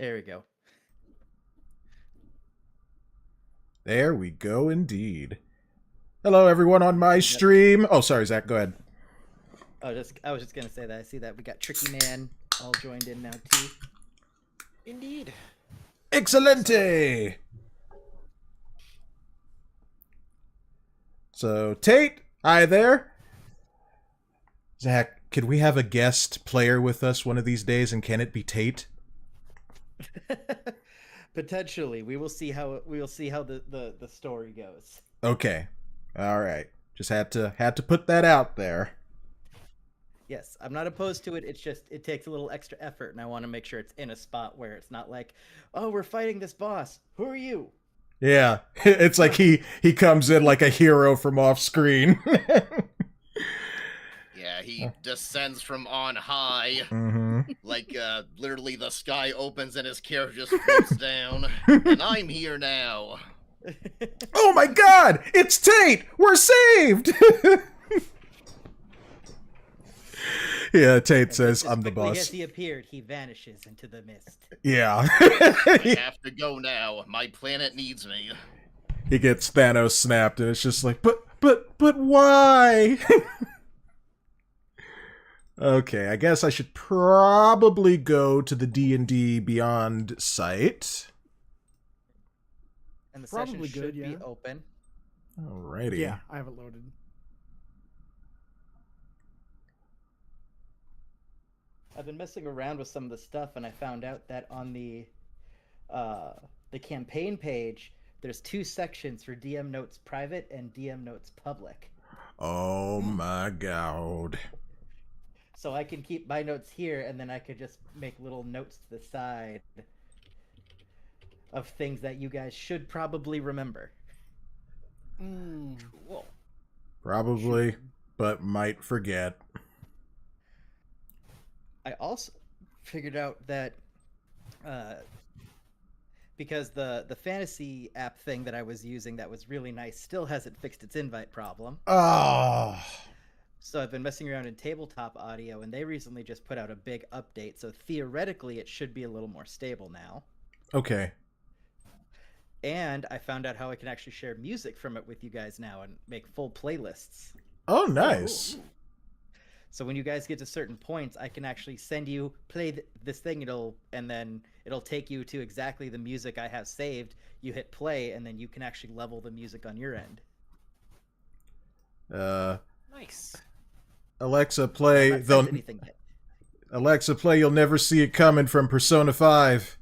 There we go. There we go, indeed. Hello, everyone on my stream. Oh, sorry, Zach. Go ahead. I was just gonna say that. I see that we got Tricky Man all joined in now too. Indeed. Excelente. So, Tate, hi there. Zach, could we have a guest player with us one of these days, and can it be Tate? Potentially, we will see how the story goes. Okay, all right. Just had to put that out there. Yes, I'm not opposed to it. It's just it takes a little extra effort, and I want to make sure it's in a spot where it's not like, oh, we're fighting this boss. Who are you? Yeah, it's like he comes in like a hero from off screen. Yeah, he descends from on high. Like, literally the sky opens and his character just floats down. And I'm here now. Oh my god! It's Tate! We're saved! Yeah, Tate says, I'm the boss. As he appeared, he vanishes into the mist. Yeah. I have to go now. My planet needs me. He gets Thanos snapped, and it's just like, but why? Okay, I guess I should probably go to the D&D Beyond site. And the Probably session good, should be open. Alrighty. Yeah, I have it loaded. I've been messing around with some of the stuff, and I found out that on the campaign page, there's 2 sections for DM Notes Private and DM Notes Public. Oh my god. So I can keep my notes here, and then I could just make little notes to the side of things that you guys should probably remember. Cool. Probably, but might forget. I also figured out that because the fantasy app thing that I was using that was really nice still hasn't fixed its invite problem. Oh. So I've been messing around in tabletop audio, and they recently just put out a big update. So theoretically, it should be a little more stable now. Okay. And I found out how I can actually share music from it with you guys now and make full playlists. Oh, nice. So when you guys get to certain points, I can actually send you play this thing. And then it'll take you to exactly the music I have saved. You hit play, and then you can actually level the music on your end. Nice. Alexa, play Alexa, play You'll Never See It Coming from Persona 5.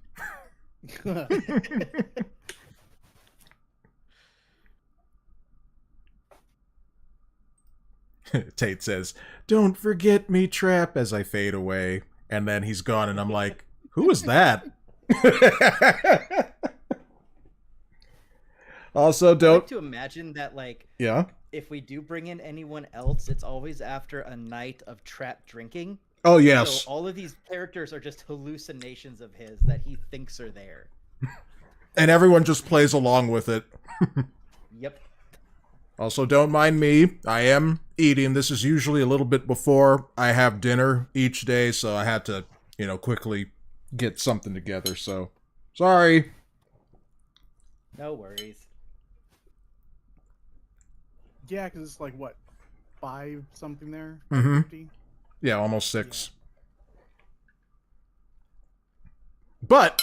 Tate says, "Don't forget me, Trapp," as I fade away. And then he's gone, and I'm like, who is that? Also, don't... I like to imagine that, like, yeah? if we do bring in anyone else, it's always after a night of Trapp drinking. Oh, yes. So all of these characters are just hallucinations of his that he thinks are there. And everyone just plays along with it. Yep. Also, don't mind me. I am eating. This is usually a little bit before I have dinner each day, so I had to, quickly get something together, so... Sorry. No worries. Yeah, because it's like, what, 5 something there? Mm-hmm. 50? Yeah, almost 6. Yeah. But,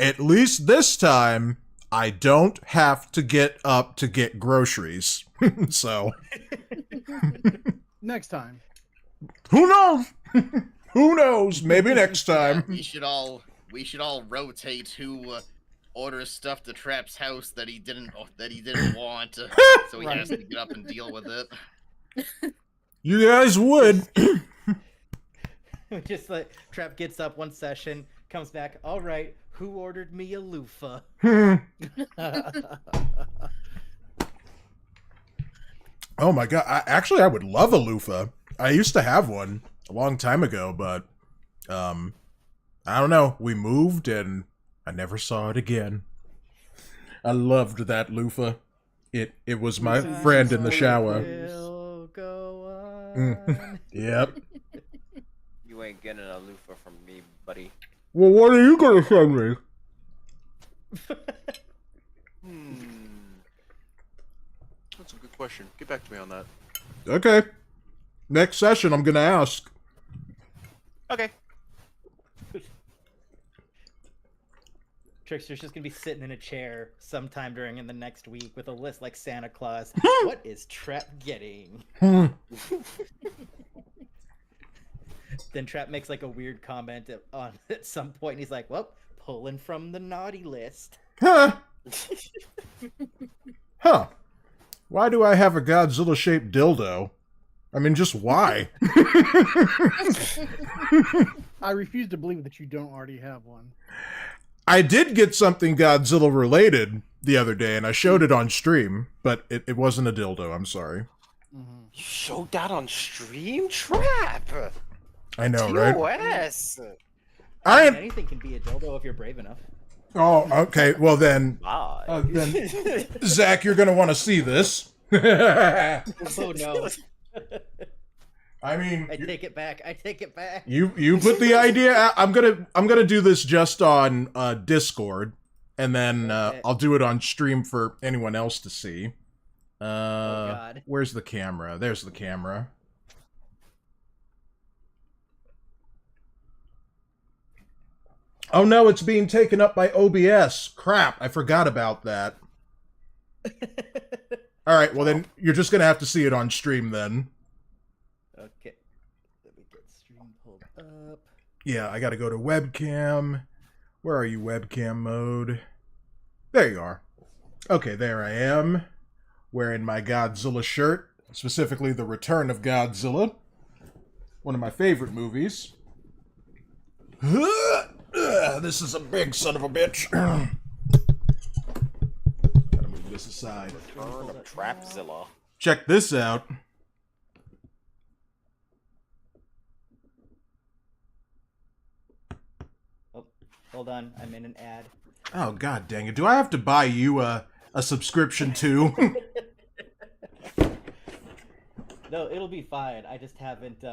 at least this time, I don't have to get up to get groceries. So. Next time. Who knows? Who knows? Maybe next time. We should all rotate who orders stuff to Trapp's house that he didn't want, so he has to get up and deal with it. You guys would. Just like Trapp gets up one session, comes back. All right, who ordered me a loofah? Oh my god! I would love a loofah. I used to have one a long time ago, but I don't know. We moved and I never saw it again. I loved that loofah. It was my friend in the shower. Will go on. Yep. You ain't getting a loofah from me, buddy. Well, what are you gonna send me? That's a good question. Get back to me on that. Okay. Next session, I'm gonna ask. Okay. Trickster's just gonna be sitting in a chair sometime during in the next week with a list like Santa Claus. What is Trapp getting? Then Trapp makes like a weird comment at some point, and he's like, "Well, pulling from the naughty list." Huh? Huh? Why do I have a Godzilla-shaped dildo? I mean, just why? I refuse to believe that you don't already have one. I did get something Godzilla-related the other day, and I showed it on stream, but it wasn't a dildo, I'm sorry. Mm-hmm. You showed that on stream, Trapp. I know, right? TOS. Anything can be a dildo if you're brave enough. Oh, okay. Well, then, Bye. Zach, you're gonna want to see this. Oh no! I mean, I take it back. I take it back. you put the idea out. I'm gonna do this just on Discord, and then I'll do it on stream for anyone else to see. Oh God! Where's the camera? There's the camera. Oh no, it's being taken up by OBS. Crap, I forgot about that. Alright, well then, you're just gonna have to see it on stream then. Okay. Let me get stream pulled up. Yeah, I gotta go to webcam. Where are you, webcam mode? There you are. Okay, there I am. Wearing my Godzilla shirt. Specifically, The Return of Godzilla. One of my favorite movies. This is a big son of a bitch. Gotta move this aside. Return of Trappzilla. Check this out. Oh, hold on. I'm in an ad. Oh, god dang it. Do I have to buy you a subscription too? No, it'll be fine. I just haven't.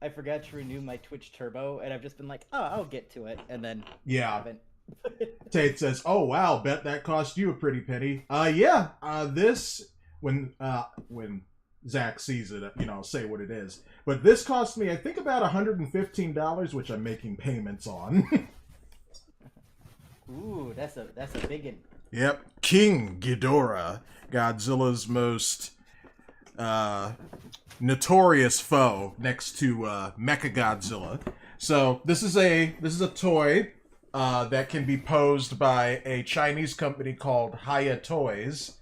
I forgot to renew my Twitch Turbo, and I've just been like, oh, I'll get to it, and then Yeah. haven't. Tate says, "Oh wow, bet that cost you a pretty penny." Yeah. This when Zach sees it, you know, I'll say what it is. But this cost me, I think, about $115, which I'm making payments on. Ooh, that's a big one. Yep, King Ghidorah, Godzilla's most notorious foe, next to Mechagodzilla. So this is a toy that can be posed by a Chinese company called Haya Toys,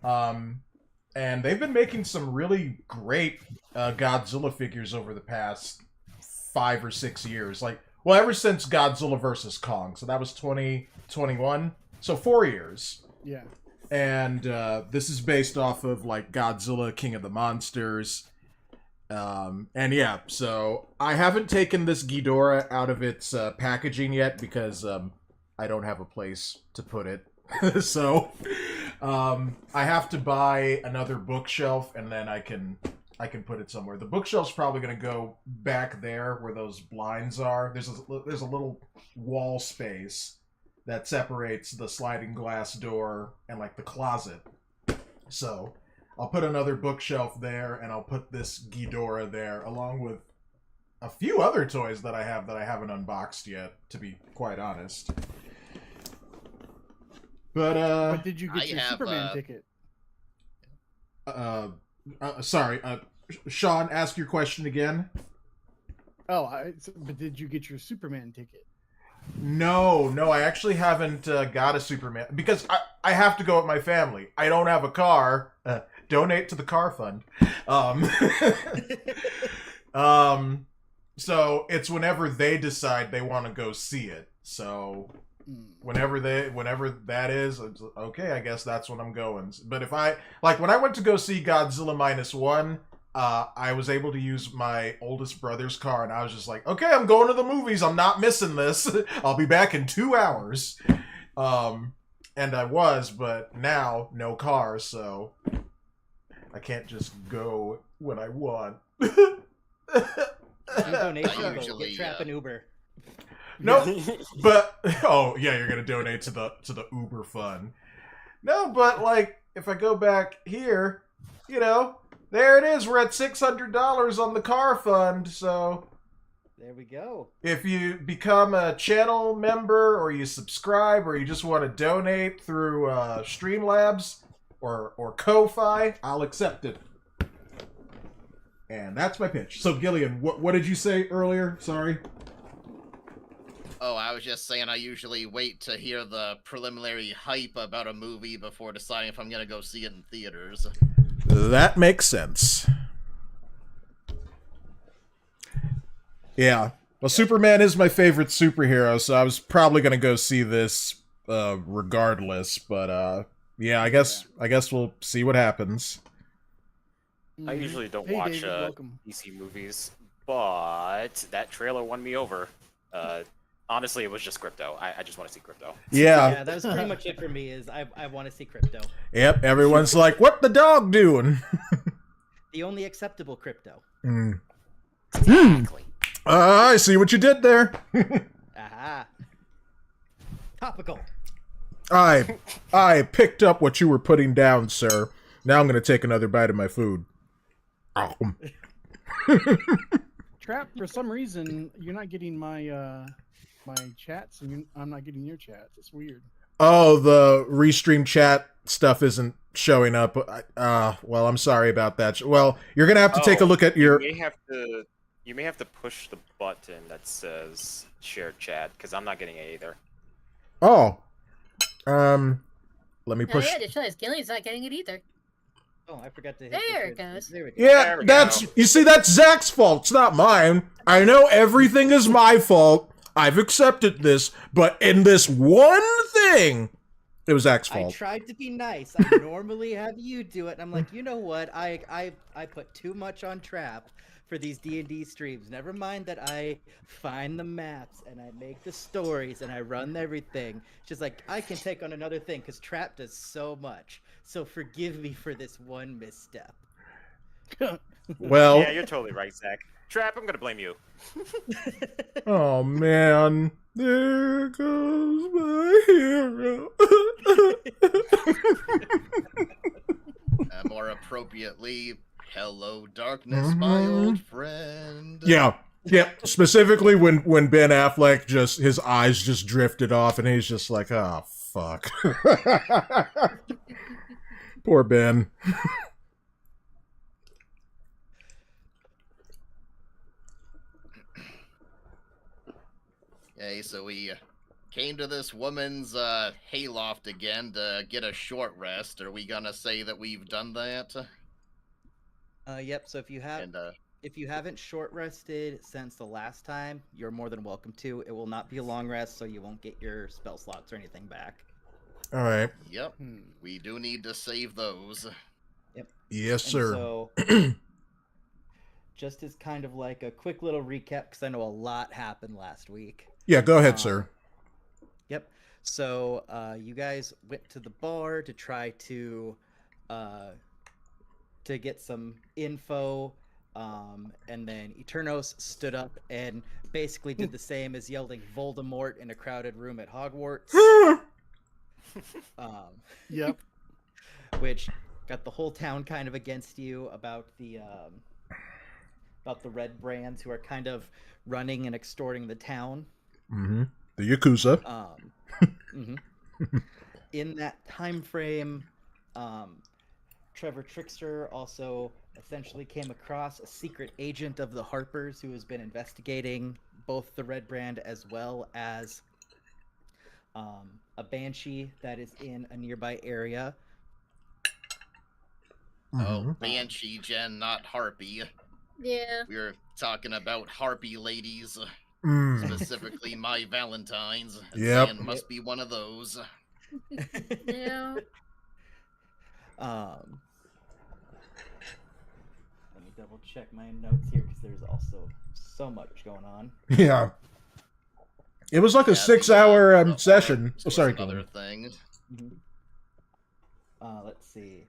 and they've been making some really great Godzilla figures over the past 5 or 6 years. Like, well, ever since Godzilla vs. Kong, so that was 2021, so 4 years. Yeah. And this is based off of like Godzilla, King of the Monsters. And yeah, so I haven't taken this Ghidorah out of its packaging yet because I don't have a place to put it. So I have to buy another bookshelf, and then I can put it somewhere. The bookshelf's probably going to go back there where those blinds are. There's a little wall space that separates the sliding glass door and like the closet. So I'll put another bookshelf there, and I'll put this Ghidorah there, along with a few other toys that I haven't unboxed yet, to be quite honest. But did you get your Superman ticket? Sorry, Shaun, ask your question again. But did you get your Superman ticket? No, I actually haven't got a Superman, because I have to go with my family. I don't have a car. Donate to the car fund. So it's whenever they decide they want to go see it. So whenever that is, it's, okay, I guess that's when I'm going. But if when I went to go see Godzilla -1, I was able to use my oldest brother's car, and I was just like, okay, I'm going to the movies. I'm not missing this. I'll be back in 2 hours. And I was, but now no car, so I can't just go when I want. Do donation I vote. usually, Get Trapp an Uber. No, but oh yeah, you're gonna donate to the Uber fund. No, but like if I go back here, you know, there it is. We're at $600 on the car fund. So There we go. if you become a channel member, or you subscribe, or you just want to donate through Streamlabs or Ko-Fi, I'll accept it. And that's my pitch. So Gilien, what did you say earlier? Sorry. Oh, I was just saying I usually wait to hear the preliminary hype about a movie before deciding if I'm gonna go see it in theaters. That makes sense. Yeah. Well, Superman is my favorite superhero, so I was probably gonna go see this regardless. But yeah, I guess we'll see what happens. I usually don't Hey, watch David, welcome. DC movies, but that trailer won me over. Honestly, it was just crypto. I just want to see crypto. Yeah. Yeah, that was pretty much it for me. Is I want to see crypto. Yep. Everyone's like, "What the dog doing?" The only acceptable crypto. Exactly. I see what you did there. Aha. Topical. I picked up what you were putting down, sir. Now I'm gonna take another bite of my food. Oh. Trap, for some reason, you're not getting my my chats, and I'm not getting your chats. It's weird. Oh, the restream chat stuff isn't showing up. Well, I'm sorry about that. Well, you're gonna have to take a look at your. You may have to push the button that says shared chat, because I'm not getting it either. Oh, let me Oh push. yeah, I just realized Gillian's not getting it either. Oh, I forgot to hit There the it goes. There we go. Yeah, There we that's go. you see, that's Zach's fault. It's not mine. I know everything is my fault. I've accepted this, but in this one thing, it was Zach's I fault. tried to be nice. I normally have you do it, and I'm like, you know what? I put too much on Trapp for these D&D streams. Never mind that I find the maps and I make the stories and I run everything. She's like, I can take on another thing because Trapp does so much. So forgive me for this one misstep. Well, Yeah, you're totally right, Zach. Trap, I'm gonna blame you. oh man, there goes my hero. More appropriately, hello, darkness, my old friend. Yeah. Specifically when Ben Affleck his eyes just drifted off and he's just like, oh fuck. Poor Ben. Okay, so we came to this woman's hayloft again to get a short rest. Are we gonna say that we've done that? Yep. So if you have, And if you haven't short rested since the last time, you're more than welcome to. It will not be a long rest, so you won't get your spell slots or anything back. All right. yep, we do need to save those. Yes, And sir. So, just as kind of like a quick little recap, because I know a lot happened last week. Yeah, go ahead, sir. Yep. So you guys went to the bar to try to get some info, and then Eternos stood up and basically did the same as yelling Voldemort in a crowded room at Hogwarts. Yep. Which got the whole town kind of against you about the red brands who are kind of running and extorting the town. Mm-hmm. The Yakuza. In that time frame, Trevor Trickster also essentially came across a secret agent of the Harpers who has been investigating both the red brand as well as a banshee that is in a nearby area. Oh, Banshee, Jen, not Harpy. Yeah. We were talking about Harpy ladies, specifically my Valentine's. And Yep. saying must be one of those. Yeah. Let me double check my notes here because there's also so much going on. Yeah. It was like a Yeah, 6-hour the session. Harps Oh, was sorry, another Gillian. thing. Let's see.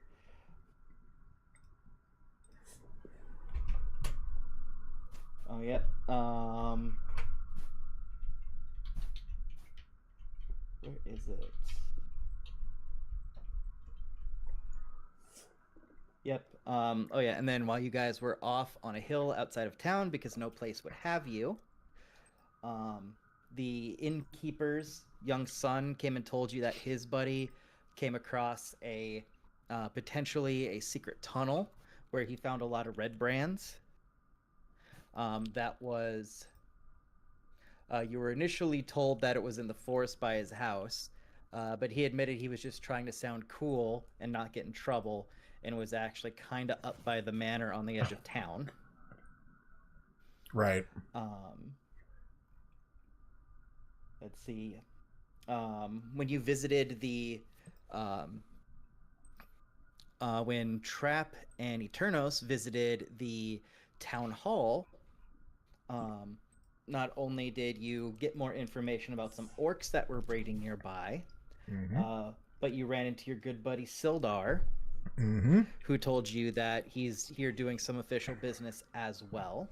Yep. Where is it? Yep. Oh yeah, and then while you guys were off on a hill outside of town because no place would have you, the innkeeper's young son came and told you that his buddy came across a potentially a secret tunnel where he found a lot of red brands. That was you were initially told that it was in the forest by his house, but he admitted he was just trying to sound cool and not get in trouble, and was actually kind of up by the manor on the edge of town. Right. Let's see. When you visited the when Trapp and Eternos visited the town hall, not only did you get more information about some orcs that were raiding nearby, but you ran into your good buddy Sildar, who told you that he's here doing some official business as well.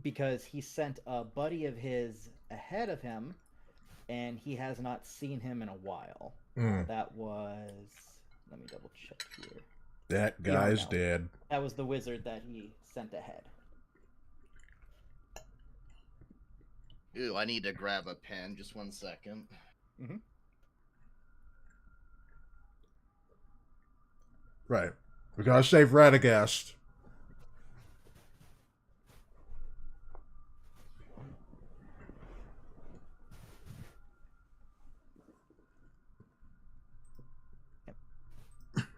Because he sent a buddy of his ahead of him, and he has not seen him in a while. That was... Let me double check here. That guy's dead. That was the wizard that he sent ahead. Ooh, I need to grab a pen. Just 1 second. Right. We gotta save Radagast.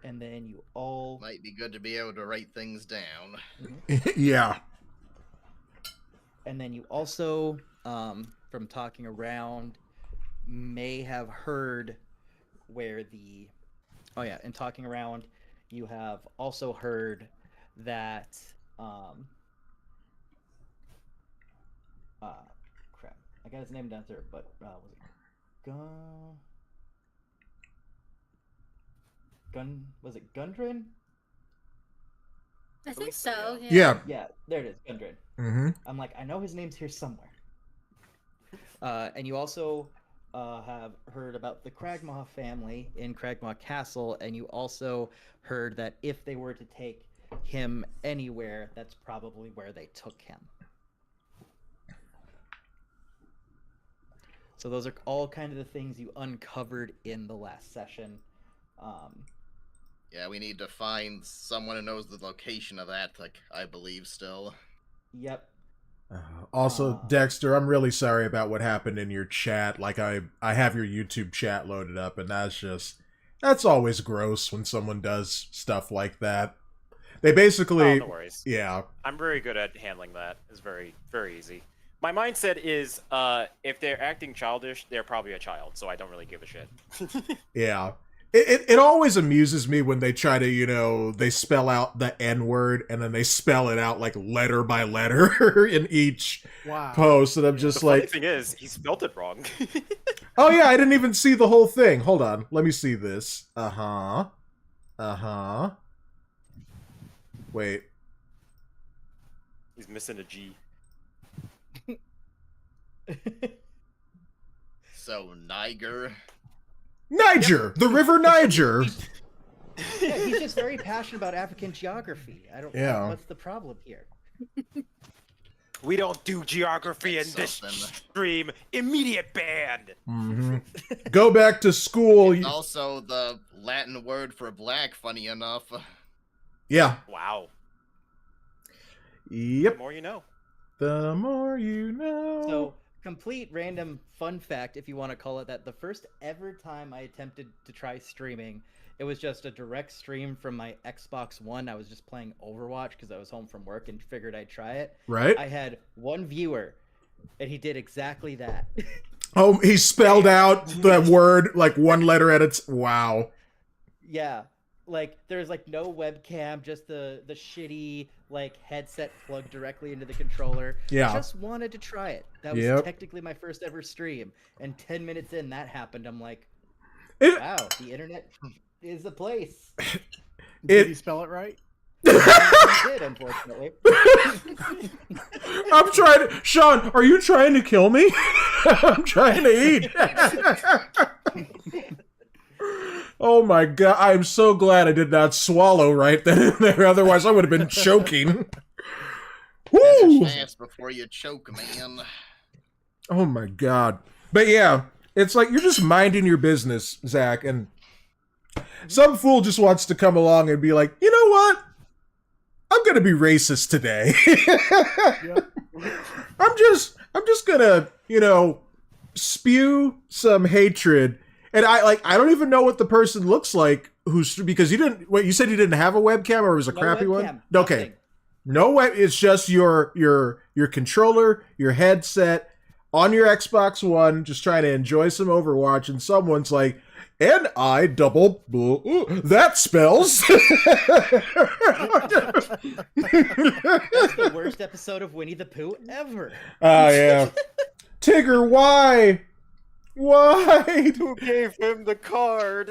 And then you all... Might be good to be able to write things down. Yeah. And then you also, from talking around, may have heard where the... Oh yeah, and talking around, you have also heard that... crap. I got his name down there, but was it was it Gundren? I think so. Yeah. Yeah, there it is, Gundren. I'm like, I know his name's here somewhere. And you also have heard about the Cragmaw family in Cragmaw Castle, and you also heard that if they were to take him anywhere, that's probably where they took him. So those are all kind of the things you uncovered in the last session. Yeah, we need to find someone who knows the location of that, like, I believe still. Yep. Also, Dexter, I'm really sorry about what happened in your chat. Like, I have your YouTube chat loaded up, and that's always gross when someone does stuff like that. They basically... Oh, no worries. Yeah. I'm very good at handling that. It's very, very easy. My mindset is, if they're acting childish, they're probably a child, so I don't really give a shit. Yeah. It always amuses me when they try to, they spell out the N-word and then they spell it out like letter by letter in each post, and I'm just the like... funny thing is, he spelled it wrong. Oh yeah, I didn't even see the whole thing. Hold on, let me see this. Wait. He's missing a G. So, Niger. Niger! The River Niger! Yeah, he's just very passionate about African geography. I don't know what's the problem here. We don't do geography in this stream. Immediate ban! Go back to school. It's also the Latin word for black, funny enough. Yeah. Wow. Yep. The more you know. The more you know. So, complete random fun fact, if you want to call it that, the first ever time I attempted to try streaming, it was just a direct stream from my Xbox One. I was just playing Overwatch because I was home from work and figured I'd try it. Right. I had one viewer, and he did exactly that. Oh, he spelled out the word like one letter at its... Wow. Yeah. Like, there's like no webcam, just the shitty like headset plugged directly into the controller. Yeah. Just wanted to try it. That was technically my first ever stream. And 10 minutes in, that happened. I'm like, wow, the internet is the place. Did he spell it right? You did, unfortunately. I'm trying to... Shaun, are you trying to kill me? I'm trying to eat. Oh my god, I'm so glad I did not swallow right then and there, otherwise I would have been choking. Woo! Fast before you choke, man. Oh my god. But yeah, it's like you're just minding your business, Zach, and some fool just wants to come along and be like, you know what? I'm gonna be racist today. I'm just gonna, you know, spew some hatred. And I don't even know what the person looks like because you didn't, wait, you said you didn't have a webcam or it was a crappy one? Okay. Nothing. No web, it's just your controller, your headset on your Xbox One, just trying to enjoy some Overwatch, and someone's like, and I double that spells. That's the worst episode of Winnie the Pooh ever. Oh yeah. Tigger, why? Why? Who gave him the card?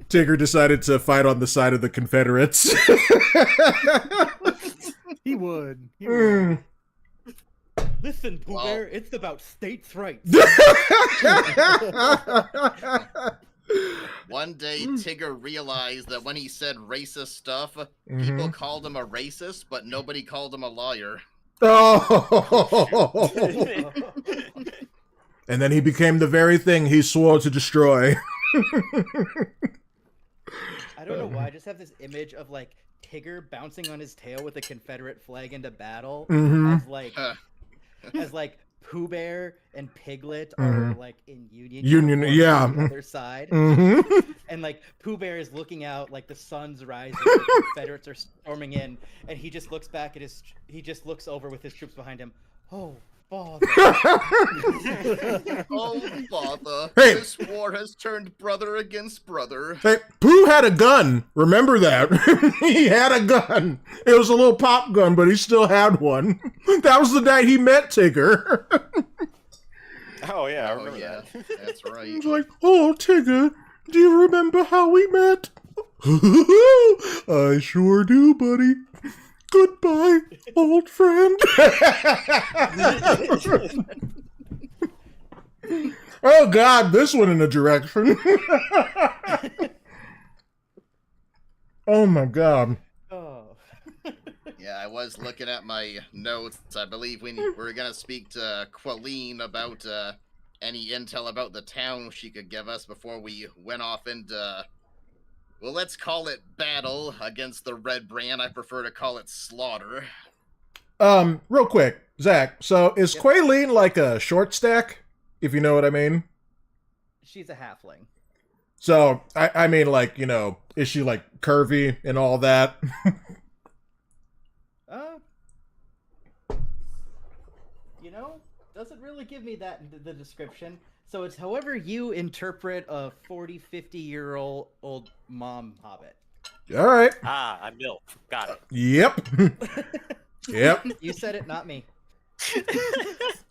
Tigger decided to fight on the side of the Confederates. He would. He would. Listen, Pooh Bear, it's about states' rights. One day, Tigger realized that when he said racist stuff, people called him a racist, but nobody called him a liar. Oh. And then he became the very thing he swore to destroy. I don't know why. I just have this image of like Tigger bouncing on his tail with a Confederate flag into battle, as like Pooh Bear and Piglet are like in union, yeah, on the other side, and like Pooh Bear is looking out, like the sun's rising, the Confederates are storming in, and he just looks back at he just looks over with his troops behind him. Oh, father! Oh, father! Hey. This war has turned brother against brother. Hey, Pooh had a gun. Remember that. He had a gun. It was a little pop gun, but he still had one. That was the night he met Tigger. Oh yeah, I Oh remember yeah, that. that's right. He was like, oh, Tigger, do you remember how we met? I sure do, buddy. Goodbye, old friend. Oh, God, this went in a direction. Oh, my God. Oh. Yeah, I was looking at my notes. I believe we were gonna speak to Quilleen about any intel about the town she could give us before we went off into, well, let's call it battle against the Red Brand. I prefer to call it slaughter. Real quick, Zach, so is Quaileen like a short stack, if you know what I mean? She's a halfling. So, I mean, like, you know, is she, like, curvy and all that? You know, doesn't really give me that in the description. So it's however you interpret a 40, 50-year-old mom hobbit. All right. Ah, I'm MILF. Got it. Yep. Yep. You said it, not me.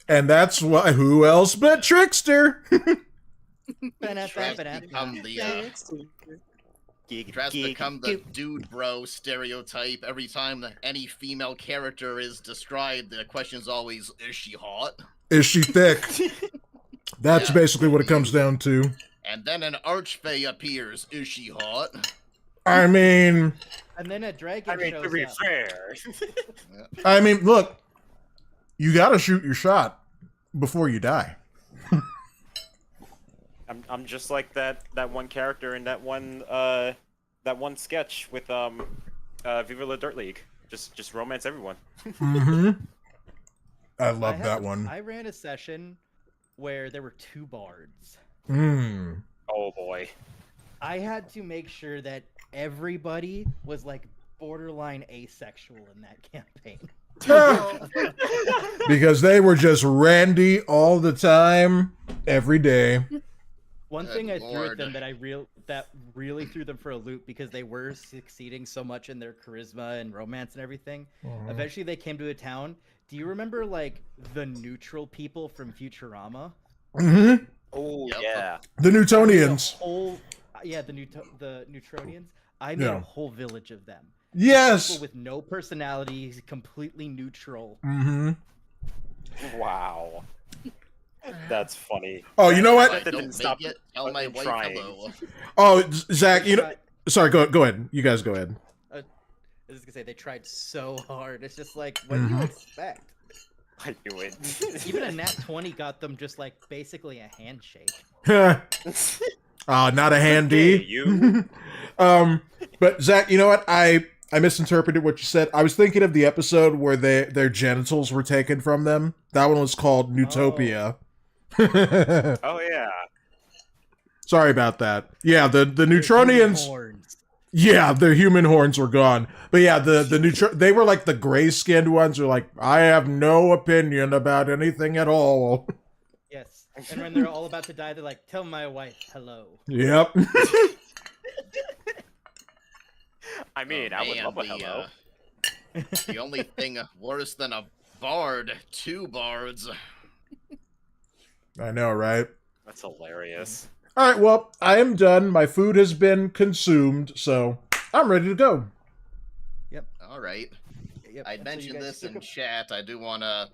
And that's why, who else but Trickster? Tries to become the dude bro stereotype. Every time that any female character is described, the question's always, is she hot? Is she thick? That's basically what it comes down to. And then an archfey appears. Is she hot? I mean... And then a dragon shows to be up. fair. I mean, look, you gotta shoot your shot before you die. I'm just like that one character in that one sketch with Viva La Dirt League. Just romance everyone. I love that one. I ran a session where there were 2 bards. Oh boy. I had to make sure that everybody was like borderline asexual in that campaign. Because they were just randy all the time, every day. One Good thing I threw at Lord. them that really threw them for a loop because they were succeeding so much in their charisma and romance and everything. Eventually they came to a town. Do you remember like the neutral people from Futurama? Mm-hmm. Oh Yep. yeah. The Newtonians. yeah, the Neutronians. I made Yeah. a whole village of them. Yes. People with no personality, completely neutral. Mm-hmm. Wow. That's funny. Oh, you know If what? I That didn't don't stop make it, tell my them wife trying. hello. Oh, Zach, you know. Tried- Sorry, go ahead. You guys go ahead. I was gonna say they tried so hard. It's just like, what do you Mhm. expect? I knew it. Even a nat 20 got them just like basically a handshake. Not a Hey, handy. you. But Zach, you know what? I misinterpreted what you said. I was thinking of the episode where their genitals were taken from them. That one was called Newtopia. Oh yeah. Sorry about that. Yeah, the Their Neutronians. human horns. Yeah, their human horns were gone. But yeah, they were like the gray-skinned ones who are like, I have no opinion about anything at all. Yes. And when they're all about to die, they're like, tell my wife hello. Yep. I mean, Oh, I would man, love a hello. The only thing worse than a bard, 2 bards. I know, right? That's hilarious. All right, well, I am done. My food has been consumed, so I'm ready to go. All right. Yep. I and so you mentioned guys this took in a- chat. I do want to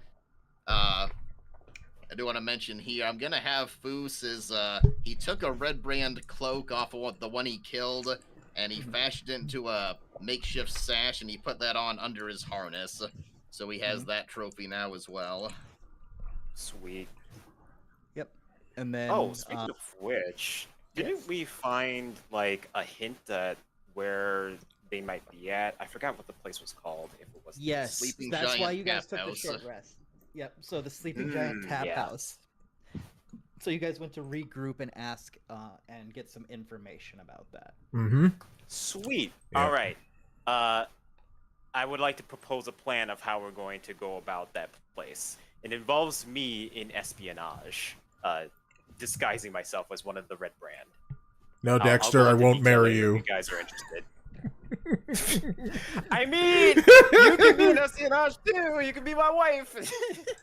mention here. I'm gonna have Foos he took a red brand cloak off of the one he killed, and he fashioned it into a makeshift sash, and he put that on under his harness. So he has that trophy now as well. Sweet. And then, Oh, speaking of which, didn't yes. we find like a hint at where they might be at? I forgot what the place was called. If it was yes, Sleeping that's why Giant you guys Tap took the House. short rest. Yep. So the Sleeping Giant Tap yeah. House. So you guys went to regroup and ask and get some information about that. Mm-hmm. Sweet. Yeah. All right. I would like to propose a plan of how we're going to go about that place. It involves me in espionage, disguising myself as one of the Red Brand. No, I'll Dexter, go I into won't detail marry later you. if you guys are interested. I mean, you can be an espionage too. You can be my wife.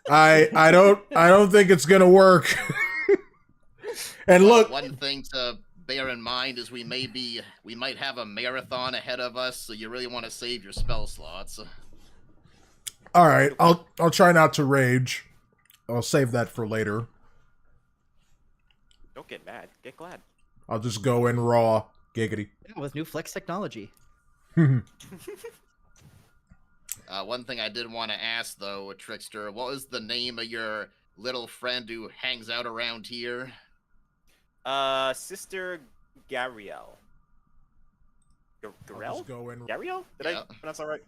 I don't think it's gonna work. And look, One thing to bear in mind is we might have a marathon ahead of us, so you really want to save your spell slots. all right, I'll try not to rage. I'll save that for later. Don't get mad. Get glad. I'll just go in raw. Giggity. Yeah, with new flex technology. One thing I did want to ask though, Trickster, what was the name of your little friend who hangs out around here? Sister Gariel. I'll Garel? just go in. Gariel? Did Yeah. I pronounce that right?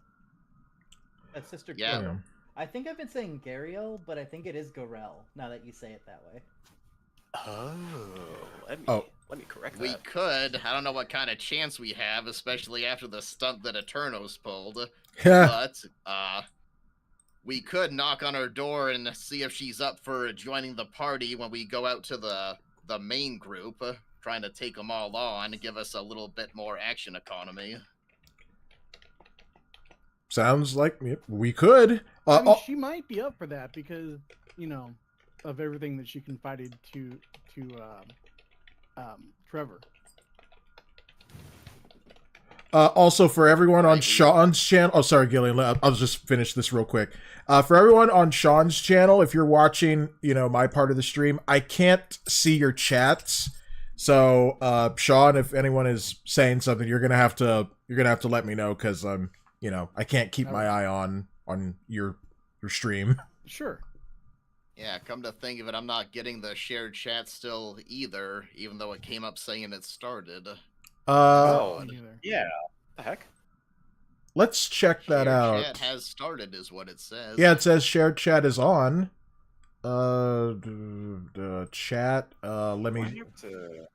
That's Sister Yeah. Gorel. I think I've been saying Gariel, but I think it is Gorel, now that you say it that way. Oh, let me correct We that. could. I don't know what kind of chance we have, especially after the stunt that Eternos pulled. Yeah. But we could knock on her door and see if she's up for joining the party when we go out to the main group, trying to take them all on and give us a little bit more action economy. Sounds like we could. I mean, she might be up for that because, you know, of everything that she confided to Trevor. Also, for everyone on Shaun's channel... Oh, sorry, Gillian. I'll just finish this real quick. For everyone on Shaun's channel, if you're watching, my part of the stream, I can't see your chats. So, Shaun, if anyone is saying something, you're gonna have to let me know because I'm, I can't keep my eye on your stream. Sure. Yeah, come to think of it, I'm not getting the shared chat still either, even though it came up saying it started. Oh, Me neither. yeah. What the heck? Let's check that Shared out. Chat has started, is what it says. Yeah, it says shared chat is on. Chat. Let Why do me. you have to,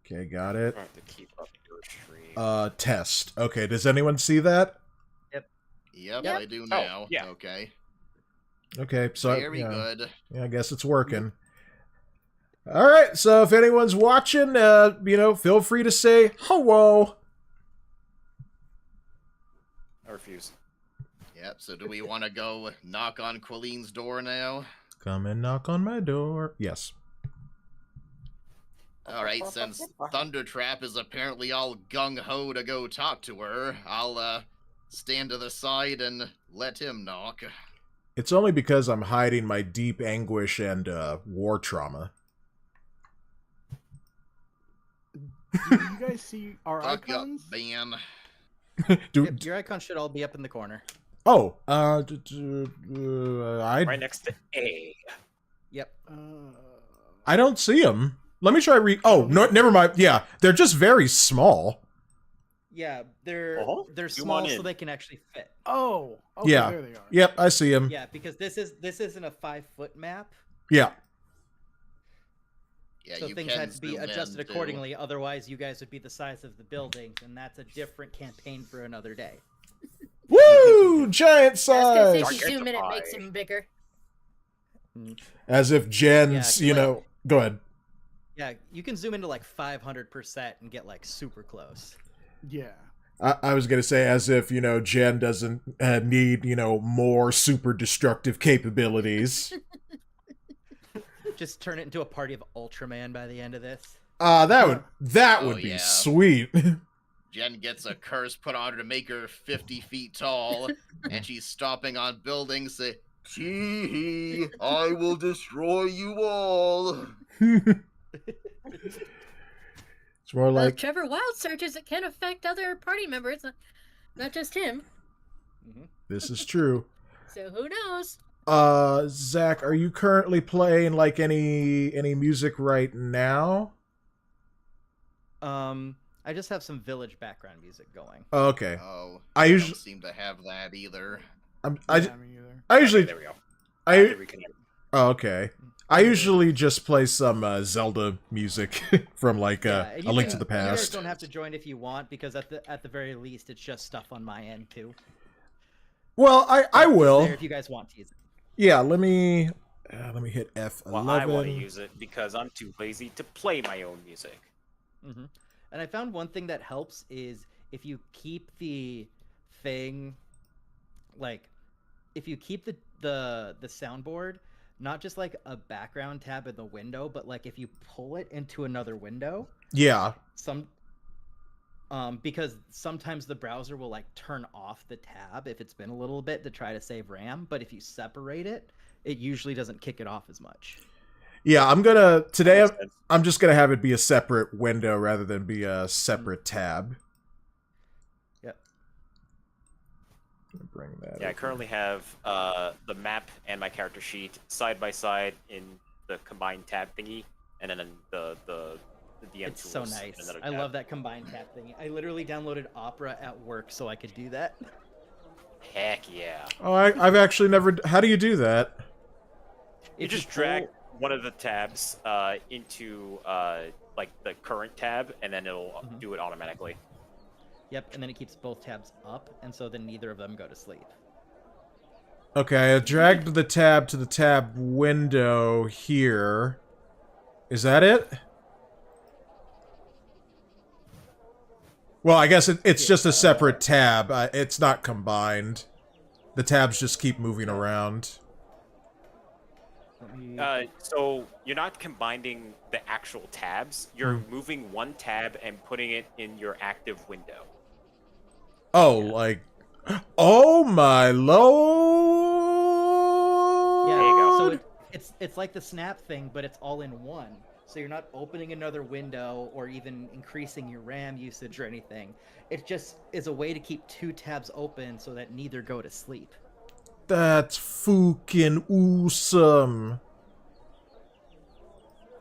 Okay, got it. I have to keep up your stream? Test. Okay, does anyone see that? Yep, Yep. I do now. yeah. Okay. Okay, so Very good. Yeah, I guess it's working. All right, so if anyone's watching, feel free to say hello. I refuse. Yep, so do we want to go knock on Quilleen's door now? Come and knock on my door. Yes. All right, since Thunder Trap is apparently all gung ho to go talk to her, I'll stand to the side and let him knock. It's only because I'm hiding my deep anguish and war trauma. Do you guys see our Fuck up, icons? man. Yep, your icon should all be up in the corner. Oh, Right next to A. Yep. I don't see them. Let me try Oh, no, never mind. Yeah, they're just very small. Yeah, they're Zoom small on so in. they can actually fit. Oh, okay, Yeah. there they are. Yep, I see them. Yeah, because this isn't a 5-foot map, Yeah. Yeah, so you things can had to be zoom in, adjusted too. accordingly. Otherwise, you guys would be the size of the buildings, and that's a different campaign for another day. Woo! Giant I was gonna say, if size! you zoom in, it makes him bigger. As if Jen's, Yeah, you like- know... Go ahead. Yeah, you can zoom into like 500% and get like super close. Yeah. I was gonna say, as if, you know, Jen doesn't need, you know, more super destructive capabilities. Just turn it into a party of Ultraman by the end of this. That Oh, would be yeah. sweet. Jen gets a curse put on her to make her 50 feet tall, and she's stomping on buildings, say, "Tee, I will destroy you all." It's more like... Trevor Wild searches it can affect other party members, not just him. This is true. So who knows? Zach, are you currently playing, like, any music right now? I just have some village background music going. Oh, okay. Oh, I usually... don't seem to have that either. I Me either. usually... There we go. I... Reconnect. Oh, okay. I usually just play some Zelda music from, like, Yeah, and A Link to the you guys Past. don't have to join if you want, because at the very least, it's just stuff on my end too. Well, I It's will. there if you guys want to use it. Yeah, let me hit F11. Well, I want to use it because I'm too lazy to play my own music. And I found one thing that helps is if you keep the thing, like, if you keep the soundboard, not just like a background tab in the window, but like if you pull it into another window, Yeah. because sometimes the browser will like turn off the tab if it's been a little bit to try to save RAM, but if you separate it, it usually doesn't kick it off as much. Yeah, I'm just gonna have it be a separate window rather than be a separate tab. Yep. Bring that. Yeah, I over. currently have the map and my character sheet side by side in the combined tab thingy, and then the DM It's so tools in nice. another I tab. love that combined tab thing. I literally downloaded Opera at work so I could do that. Heck yeah! Oh, I've actually never. How do you do that? You If just pull- drag one of the tabs into like the current tab, and then it'll do it automatically. Yep, and then it keeps both tabs up, and so then neither of them go to sleep. Okay, I dragged the tab to the tab window here. Is that it? Well, I guess it's just a separate tab. It's not combined. The tabs just keep moving around. So you're not combining the actual tabs. You're moving one tab and putting it in your active window. Oh, like... Oh my lord! Yeah, There you go. so it's like the snap thing, but it's all in one. So you're not opening another window or even increasing your RAM usage or anything. It just is a way to keep two tabs open so that neither go to sleep. That's fucking awesome.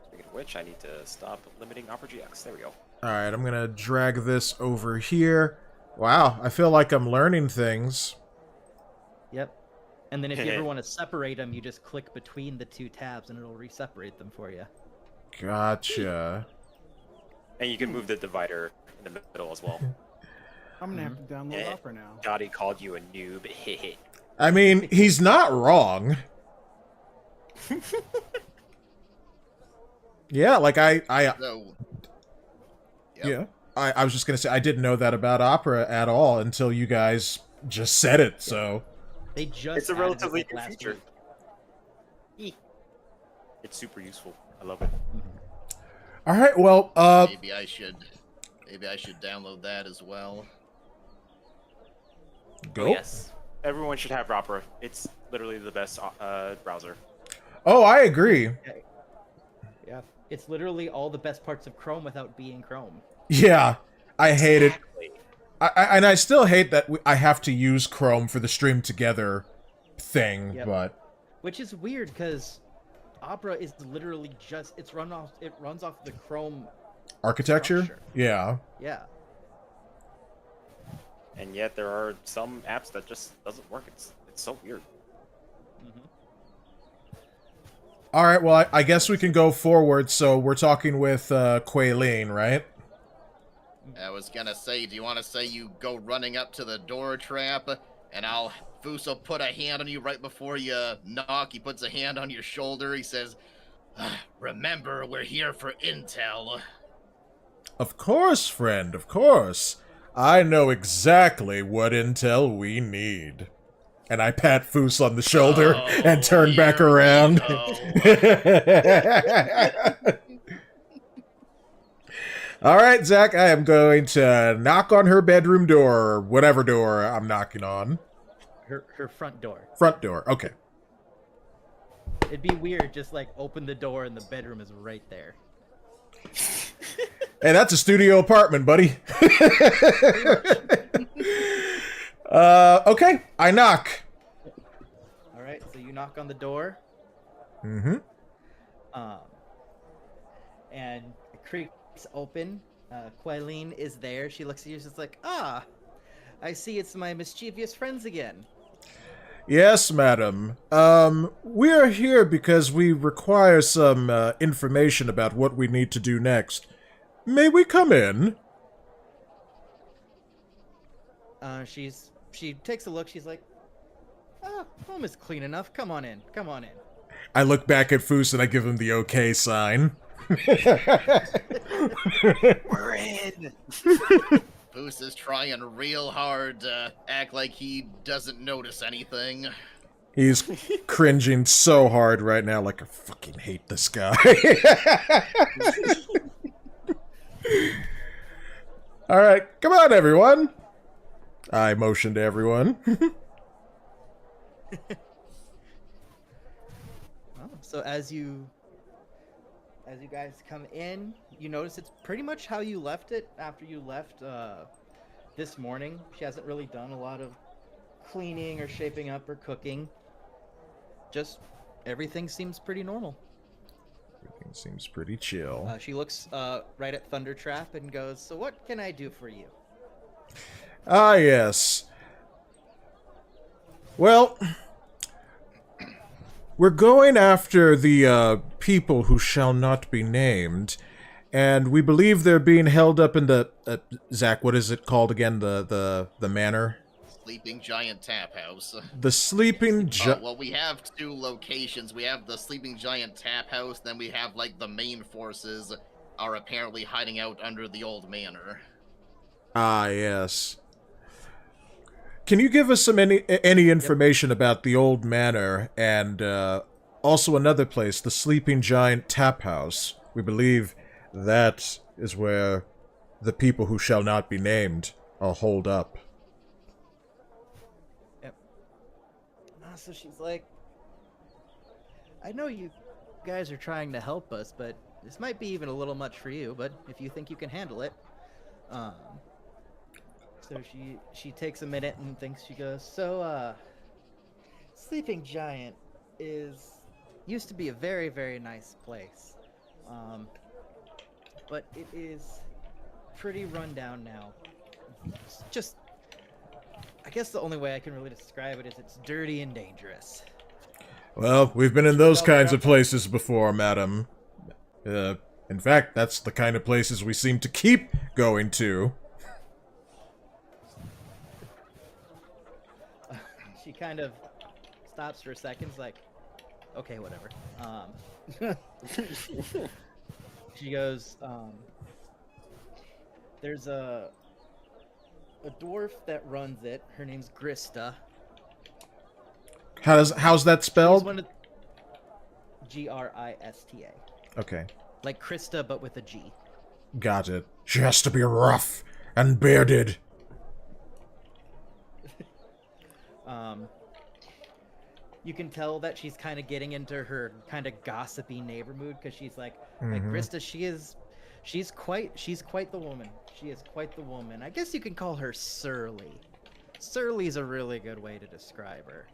Speaking of which, I need to stop limiting OperaGX. There we go. Alright, I'm gonna drag this over here. Wow, I feel like I'm learning things. Yep. And then if you ever want to separate them, you just click between the two tabs and it'll re-separate them for you. Gotcha. And you can move the divider in the middle as well. I'm gonna have to download Opera now. Dottie called you a noob. I mean, he's not wrong. Yeah, like So, yeah. I was just gonna say, I didn't know that about Opera at all until you guys just said it, so... They just It's a added it, relatively like, new last feature. week. It's super useful. I love it. All right, well, Maybe I should download that as well. go. Oh, yes. Everyone should have Opera. It's literally the best browser. Oh, I agree. Yeah, it's literally all the best parts of Chrome without being Chrome. Yeah, I hate it. Exactly. And I still hate that I have to use Chrome for the stream together thing, Yep. but Which is weird because Opera is literally just it runs off the Chrome architecture? structure. Yeah. Yeah. And yet there are some apps that just doesn't work. It's so weird. All right, well, I guess we can go forward. So we're talking with Quaylene, right? I was gonna say, do you want to say you go running up to the door trap, and Foos will put a hand on you right before you knock. He puts a hand on your shoulder. He says, "Remember, we're here for intel." Of course, friend, of course. I know exactly what intel we need. And I pat Foos on the shoulder and turn back here we around. go. All right, Zach, I am going to knock on her bedroom door, or whatever door I'm knocking on. Her front door. Front door, okay. It'd be weird, just like open the door and the bedroom is right there. Hey, that's a studio apartment, buddy. Okay, I knock. All right, so you knock on the door, Mm-hmm. and it creaks open. Quaylene is there. She looks at you, she's like, "Ah, I see it's my mischievous friends again." Yes, madam. We are here because we require some information about what we need to do next. May we come in? She takes a look. She's like, "Oh, home is clean enough. Come on in. Come on in." I look back at Foos and I give him the okay sign. We're in. Foos is trying real hard to act like he doesn't notice anything. He's cringing so hard right now, like I fucking hate this guy. All right, come on, everyone. I motion to everyone. So as you guys come in, you notice it's pretty much how you left it after you left this morning. She hasn't really done a lot of cleaning or shaping up or cooking. Just everything seems pretty normal. Everything seems pretty chill. She looks right at Thundertrap and goes, "So what can I do for you?" Ah, yes. Well, we're going after the people who shall not be named, and we believe they're being held up in the Zach. What is it called again? The manor. Sleeping Giant Tap House. The Sleeping Well, we have two locations. We have the Sleeping Giant Tap House, then we have, like, the main forces are apparently hiding out under the old manor. Ah, yes. Can you give us some any information about the old manor and also another place, the Sleeping Giant Tap House? We believe that is where the people who shall not be named are holed up. So she's like, "I know you guys are trying to help us, but this might be even a little much for you, but if you think you can handle it." So she takes a minute and thinks. She goes, "So, Sleeping Giant used to be a very, very nice place. But it is pretty run down now. It's just, I guess the only way I can really describe it is it's dirty and dangerous." Well, we've been in those kinds of places before, madam. In fact, that's the kind of places we seem to keep going to. She kind of stops for a second, like, "Okay, whatever." She goes, "There's a dwarf that runs it. Her name's Grista. How's that She's spelled? one of Grista." Okay. like Krista, but with a G. Got it. She has to be rough and bearded. You can tell that she's kind of getting into her kind of gossipy neighbor mood because she's like Mhm. Krista, she's quite the woman. She is quite the woman. I guess you can call her surly. Surly's a really good way to describe her.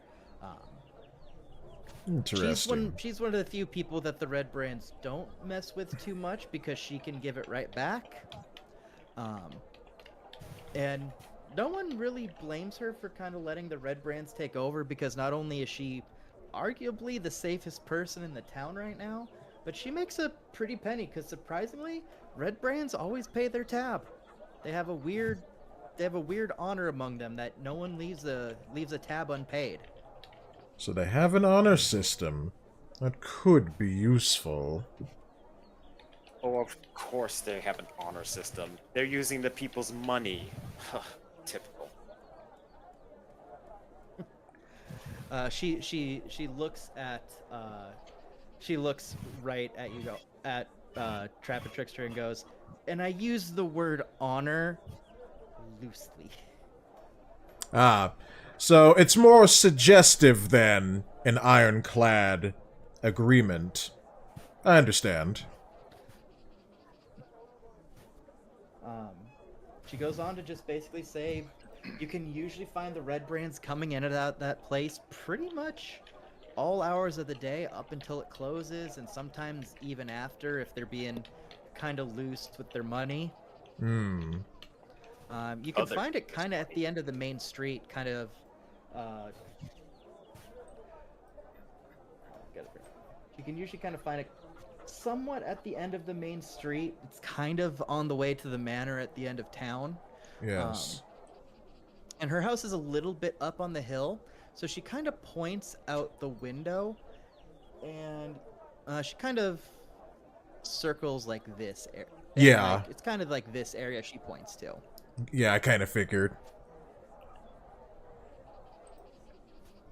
Interesting. She's one of the few people that the Red Brands don't mess with too much because she can give it right back. And no one really blames her for kind of letting the Red Brands take over because not only is she arguably the safest person in the town right now, but she makes a pretty penny because surprisingly, Red Brands always pay their tab. They have a weird honor among them that no one leaves a tab unpaid. So they have an honor system that could be useful. Oh, of course they have an honor system. They're using the people's money. Typical. She looks right at you, Trapp and Trickster, and goes, and I use the word honor loosely. So it's more suggestive than an ironclad agreement. I understand. She goes on to just basically say, you can usually find the Red Brands coming in and out that place pretty much all hours of the day up until it closes, and sometimes even after if they're being kind of loose with their money. You can find it kind of at the end of the main street, kind of. You can usually kind of find it somewhat at the end of the main street. It's kind of on the way to the manor at the end of town. Yes. And her house is a little bit up on the hill, so she kind of points out the window, and she kind of circles like this area. Yeah. Like, it's kind of like this area she points to. Yeah, I kind of figured.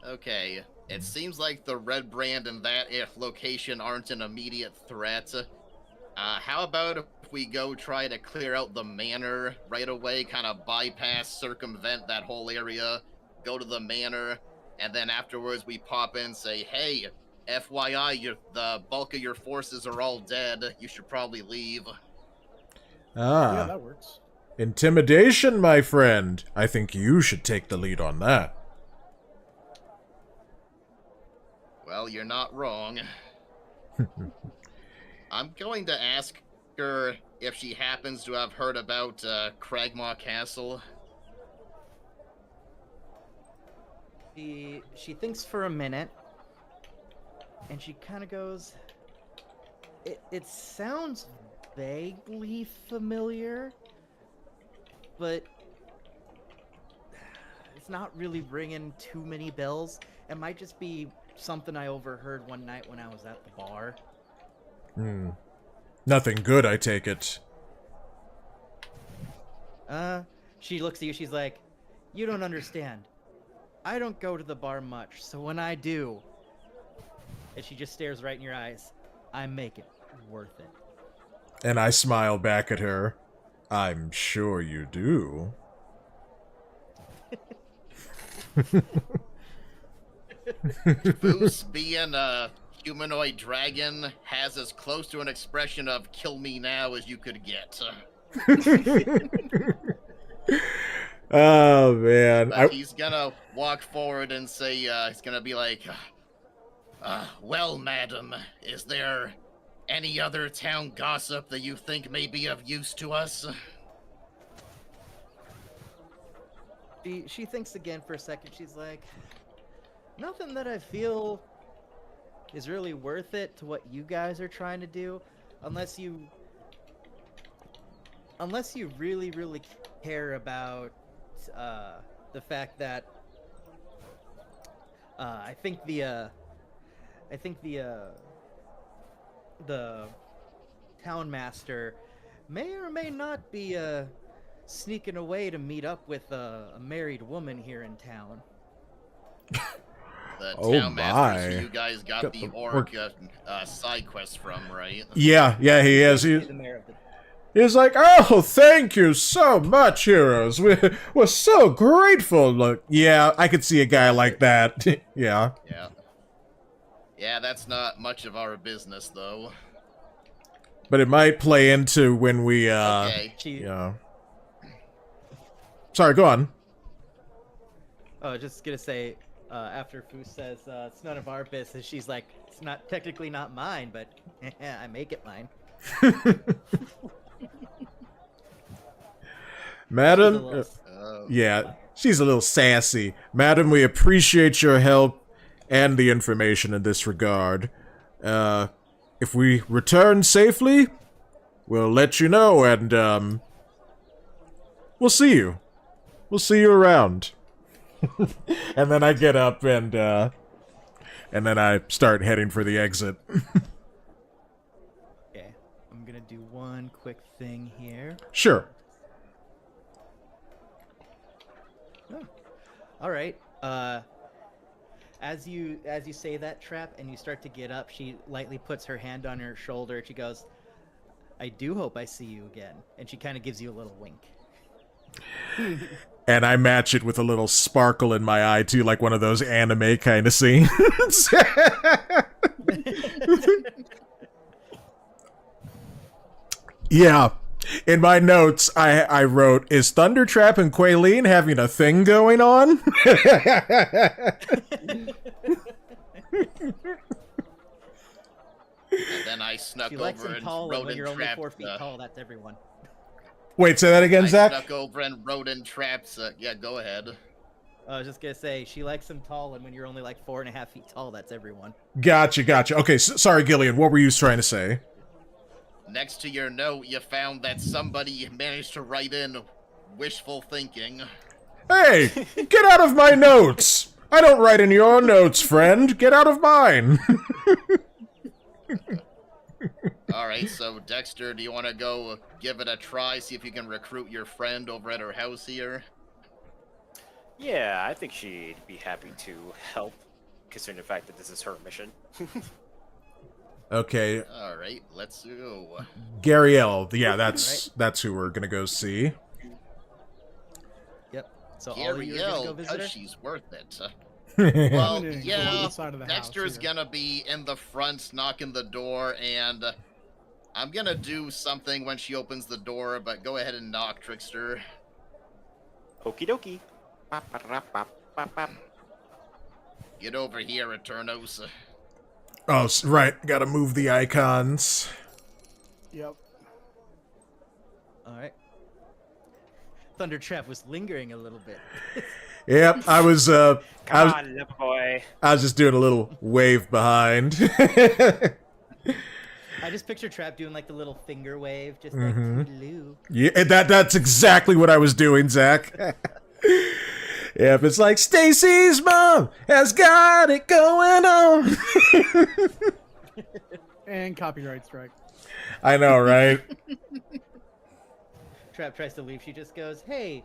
Okay, it seems like the Red Brand and that location aren't an immediate threat. How about if we go try to clear out the manor right away, kind of bypass, circumvent that whole area, go to the manor, and then afterwards we pop in and say, hey, FYI, the bulk of your forces are all dead. You should probably leave. Yeah, that works. Intimidation, my friend. I think you should take the lead on that. Well, you're not wrong. I'm going to ask her if she happens to have heard about Cragmaw Castle. She thinks for a minute, and she kind of goes, it sounds vaguely familiar, but it's not really ringing too many bells. It might just be something I overheard one night when I was at the bar. Nothing good, I take it. She looks at you, she's like, you don't understand. I don't go to the bar much, so when I do, and she just stares right in your eyes, I make it worth it. And I smile back at her. I'm sure you do. Foos, being a humanoid dragon, has as close to an expression of kill me now as you could get. Oh, man. But he's gonna walk forward and say, he's gonna be like, well, madam, is there any other town gossip that you think may be of use to us? She thinks again for a second. She's like, nothing that I feel is really worth it to what you guys are trying to do, unless you really, really care about the fact that I think the town master may or may not be sneaking away to meet up with a married woman here in town. the Oh town master my. who you guys got Got the the orc side quest from, right? Yeah, he is. He's the mayor of the He's like, oh, thank you so much, heroes. We're so grateful. Look, yeah, I could see a guy like that. Yeah. Yeah. Yeah, that's not much of our business, though. But it might play into when we, Okay. yeah. Sorry, go on. Oh, just gonna say, after Fu says it's none of our business, she's like, it's not technically not mine, but I make it mine. Madam, She's a little- yeah, she's a little sassy. Madam, we appreciate your help and the information in this regard. If we return safely, we'll let you know, and, we'll see you. We'll see you around. And then I get up and then I start heading for the exit. Okay, I'm gonna do one quick thing here. Sure. Oh. All right. As you say that, Trap, and you start to get up, she lightly puts her hand on her shoulder. She goes, "I do hope I see you again," and she kind of gives you a little wink. And I match it with a little sparkle in my eye, too, like one of those anime kind of scenes. Yeah. In my notes, I wrote, is Thundertrap and Qualeen having a thing going on? And then I snuck She likes over them and tall, and when you're only rodent 4 trapped. feet tall, that's everyone. Wait, say that again, I Zach? snuck over and rodent traps. Yeah, go ahead. I was just gonna say, she likes them tall, and when you're only like 4.5 feet tall, that's everyone. Gotcha. Okay, sorry, Gillian, what were you trying to say? Next to your note, you found that somebody managed to write in wishful thinking. Hey, get out of my notes! I don't write in your notes, friend. Get out of mine. Alright, so Dexter, do you want to go give it a try, see if you can recruit your friend over at her house here? Yeah, I think she'd be happy to help, considering the fact that this is her mission. Okay, Alright, let's go. Gariel. Yeah, that's who we're gonna go see. Yep. So all of you are gonna go Gariel, visit her? because she's worth it. Yeah, Well, I'm gonna go on yeah, the side of the house Dexter's here. gonna be in the front, knocking the door, and I'm gonna do something when she opens the door, but go ahead and knock, Trickster. Okie dokie. Bop, bop, bop, bop, bop. Get over here, Eternos. Oh, right. Gotta move the icons. Yep. All right. Thundertrap was lingering a little bit. Yep, I was Come on, little boy. I was just doing a little wave behind. I just picture Trap doing like the little finger wave, just Mhm. like toodaloo. Yeah, that's exactly what I was doing, Zach. Yep, it's like Stacy's mom has got it going on. And copyright strike. I know, right? Trap tries to leave. She just goes, "Hey,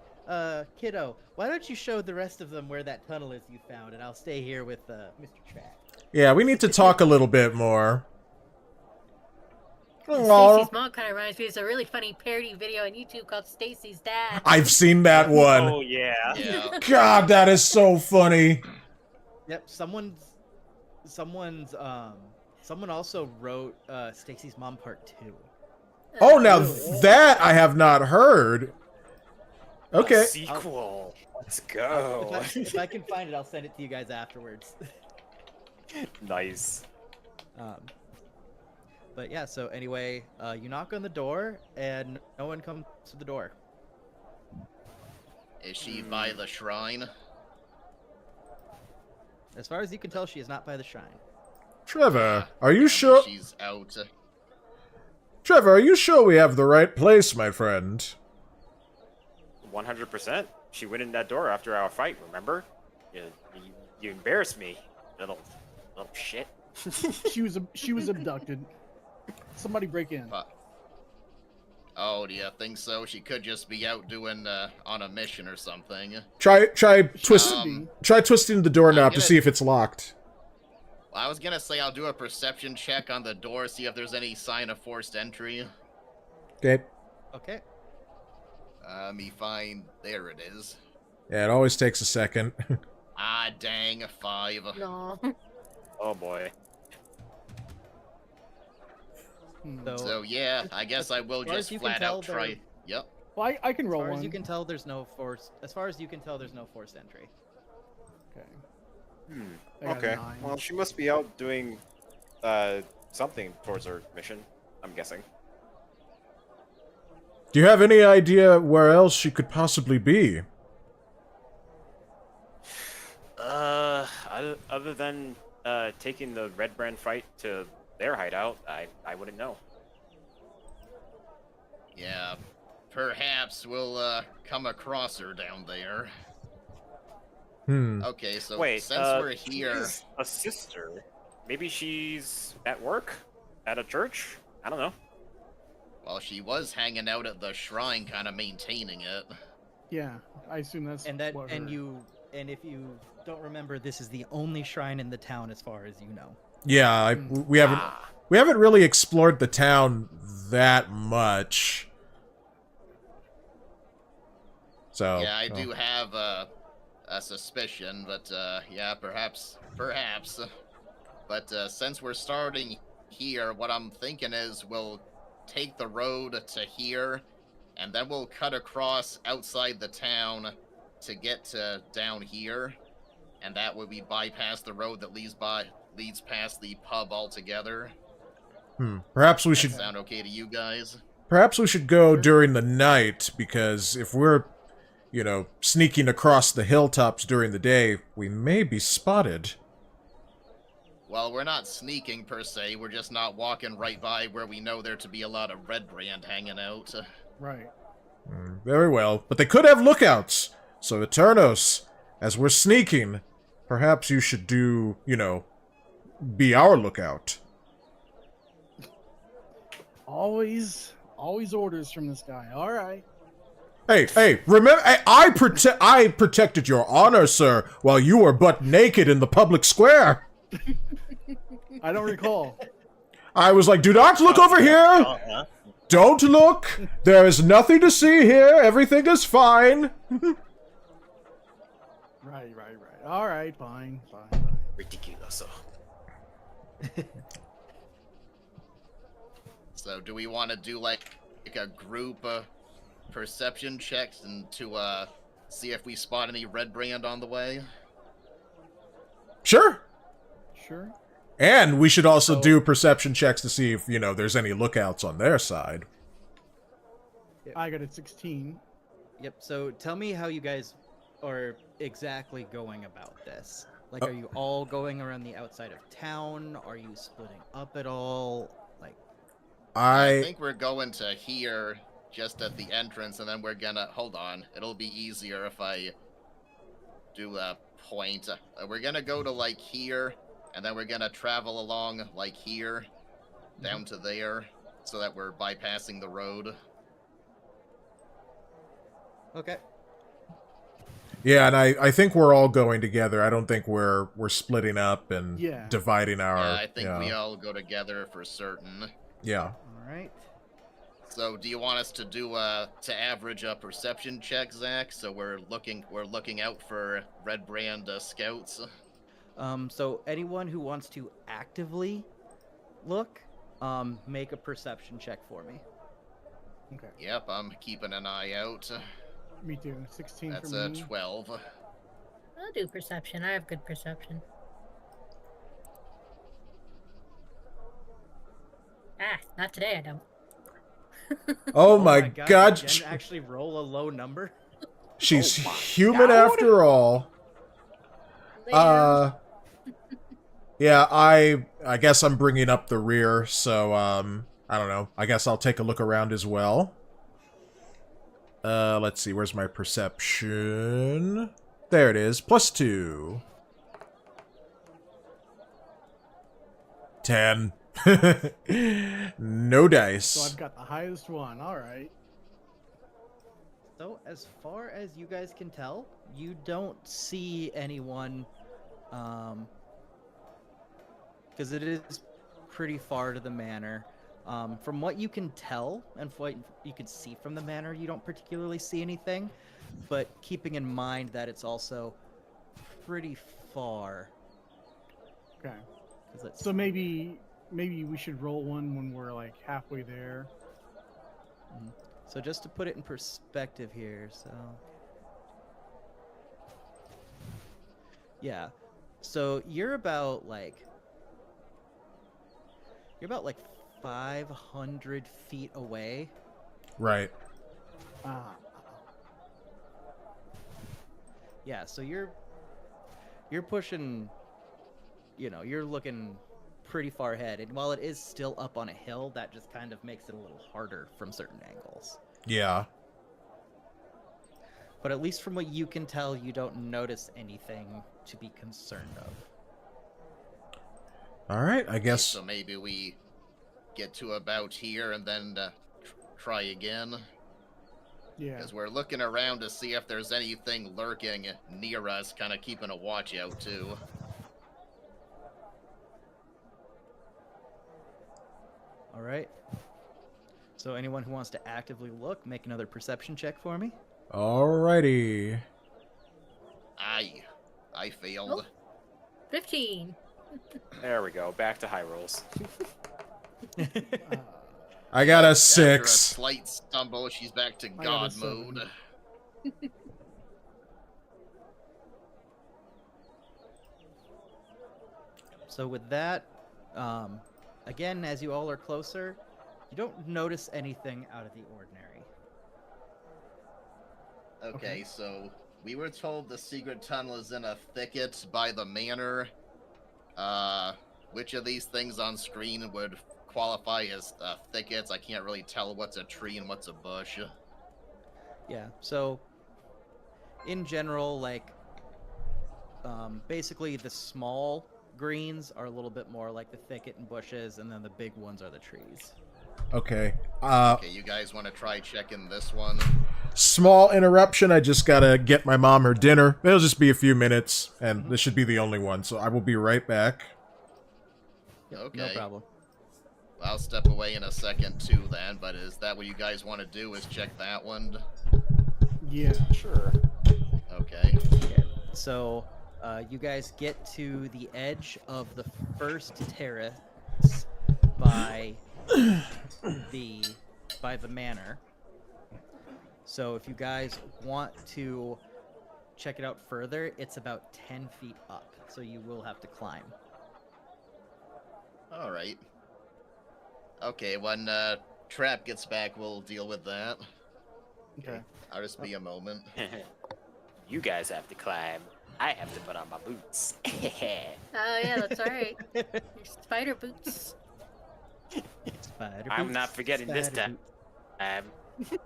kiddo, why don't you show the rest of them where that tunnel is you found, and I'll stay here with Mr. Trap." Yeah, we need to talk a little bit more. Stacy's mom kind of reminds me of a really funny parody video on YouTube called Stacy's Dad. I've seen that one. Oh, yeah. Yeah. God, that is so funny. Yep. Someone also wrote Stacy's Mom Part 2. Oh, now that I have not heard. A Okay. sequel. Let's If go. if I can find it, I'll send it to you guys afterwards. Nice. But yeah, so anyway, you knock on the door, and no one comes to the door. Is she by the shrine? As far as you can tell, she is not by the shrine. Trevor, are you sure? She's out. Trevor, are you sure we have the right place, my friend? 100%. She went in that door after our fight, remember? You embarrassed me, little shit. She was abducted. Somebody break in. Oh, do you think so? She could just be out doing on a mission or something. Try Um, twisting the doorknob to gonna- see if it's locked. Well, I was gonna say I'll do a perception check on the door, see if there's any sign of forced entry. Okay. Okay. Me find. There it is. Yeah, it always takes a second. Ah, dang, a 5. No. Oh boy. So yeah, I guess I will as far as just you can flat tell, out try. they're- Yep. Well, I can As roll far one. as you can tell, there's no force. As far as you can tell, there's no forced entry. Okay. Hmm. I got a Okay. 9. Well, she must be out doing something towards her mission, I'm guessing. Do you have any idea where else she could possibly be? Other than taking the Red Brand fight to their hideout, I wouldn't know. Yeah. Perhaps we'll come across her down there. Hmm. Okay, so Wait, since we're here, she's a sister. Maybe she's at work, at a church. I don't know. well, she was hanging out at the shrine, kind of maintaining it. Yeah, I assume that's And that, what and her- if you don't remember, this is the only shrine in the town, as far as you know. Yeah, Hmm. we haven't really explored the town that much. So Yeah, I do have a suspicion, but yeah, perhaps. But since we're starting here, what I'm thinking is we'll take the road to here, and then we'll cut across outside the town to get to down here, and that way we bypass the road that leads past the pub altogether. Perhaps we Does should that sound okay to you guys? go during the night, because if we're, you know, sneaking across the hilltops during the day, we may be spotted. Well, we're not sneaking per se. We're just not walking right by where we know there to be a lot of Red Brand hanging out. right. Very well, but they could have lookouts. So Eternos, as we're sneaking, perhaps you should do, you know, be our lookout. Always orders from this guy. All right. Hey, remember, I protected your honor, sir, while you were butt naked in the public square. I don't recall. I was like, do not look over here! Don't look! There is nothing to see here, everything is fine. Right. All right, fine. Ridiculous. So, do we want to do like a group perception checks and to see if we spot any Red Brand on the way? Sure. Sure. And we should also do perception checks to see if, you know, there's any lookouts on their side. I got a 16. Yep. So tell me how you guys are exactly going about this. Like, are you all going around the outside of town? Are you splitting up at all? Like, I think we're going to here just at the entrance, and then we're gonna hold on. It'll be easier if I do a point. We're gonna go to like here, and then we're gonna travel along like here, down to there, so that we're bypassing the road. okay. Yeah, and I think we're all going together. I don't think we're splitting up and Yeah. dividing our... Yeah, I think we all go together for certain. Yeah. All right. So, do you want us to do to average a perception check, Zach? So we're looking out for Red Brand scouts. So anyone who wants to actively look, make a perception check for me. Okay. Yep, I'm keeping an eye out. Me too. 16 That's for a me. 12. I'll do perception. I have good perception. Ah, not today I don't. Oh, my god. Did Jen actually roll a low number? She's human after all. Yeah, I guess I'm bringing up the rear, so, I don't know. I guess I'll take a look around as well. Let's see, where's my perception? There it is, +2. 10. No So dice. I've got the highest one. All right. So as far as you guys can tell, you don't see anyone, because it is pretty far to the manor. From what you can tell and what you can see from the manor, you don't particularly see anything, but keeping in mind that it's also pretty far. Okay. 'Cause it's, So maybe we should roll one when we're like halfway there. so just to put it in perspective here, so yeah, so you're about like 500 feet away. Right. Ah. Yeah, so you're pushing, you're looking pretty far ahead, and while it is still up on a hill, that just kind of makes it a little harder from certain angles. Yeah. But at least from what you can tell, you don't notice anything to be concerned of. All right. I guess. So maybe we get to about here and then try again. Yeah. Because we're looking around to see if there's anything lurking near us, kind of keeping a watch out too. All right. So anyone who wants to actively look, make another perception check for me. Alrighty. I failed. 15. There we go. Back to high rolls. I got a After a 6. slight stumble, she's back to got a God 7. mode. So with that, again, as you all are closer, you don't notice anything out of the ordinary. Okay, so we were told the secret tunnel is in a thicket by the manor. Which of these things on screen would qualify as thickets? I can't really tell what's a tree and what's a bush. Yeah, so in general, like, basically the small greens are a little bit more like the thicket and bushes, and then the big ones are the trees. Okay. Okay, you guys want to try checking this one? Small interruption. I just gotta get my mom her dinner. It'll just be a few minutes, and this should be the only one, so I will be right back. Yep, Okay. no problem. I'll step away in a second too then, but is that what you guys want to do, is check that one? Yeah. Sure. Okay. Okay, so you guys get to the edge of the first terrace by the manor. So if you guys want to check it out further, it's about 10 feet up, so you will have to climb. Alright. Okay, when Trapp gets back, we'll deal with that. Okay. I'll just be a moment. You guys have to climb. I have to put on my boots. Oh, yeah, that's alright. Your spider boots. Spider I'm boots, not forgetting this spider time. boots.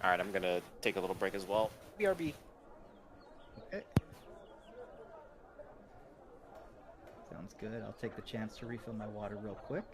Alright, I'm gonna take a little break as well. BRB. Okay. Sounds good. I'll take the chance to refill my water real quick.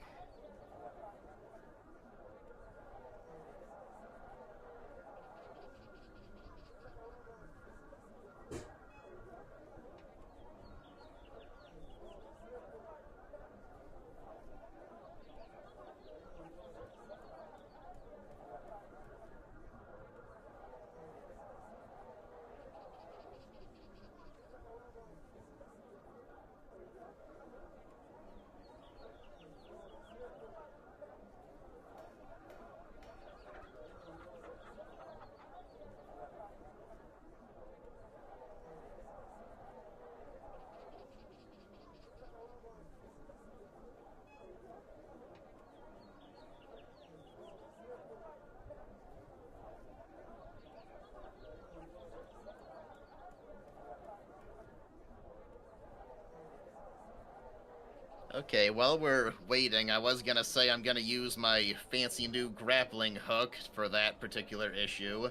Okay, while we're waiting, I was gonna say I'm gonna use my fancy new grappling hook for that particular issue.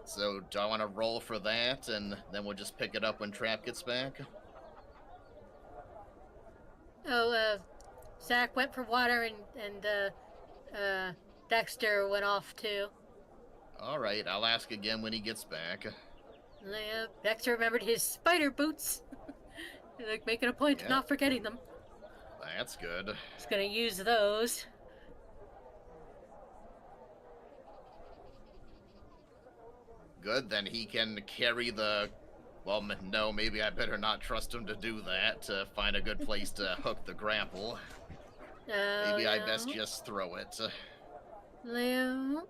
So, do I want to roll for that, and then we'll just pick it up when Trapp gets back? Oh, Zach went for water and Dexter went off too. All right, I'll ask again when he gets back. Yeah, Dexter remembered his spider boots. Like making a point of Yeah. not forgetting them. That's good. He's gonna use those. Good, then he can carry the... Well, no, maybe I better not trust him to do that, to find a good place to hook the grapple. Maybe I best just throw it. Leo.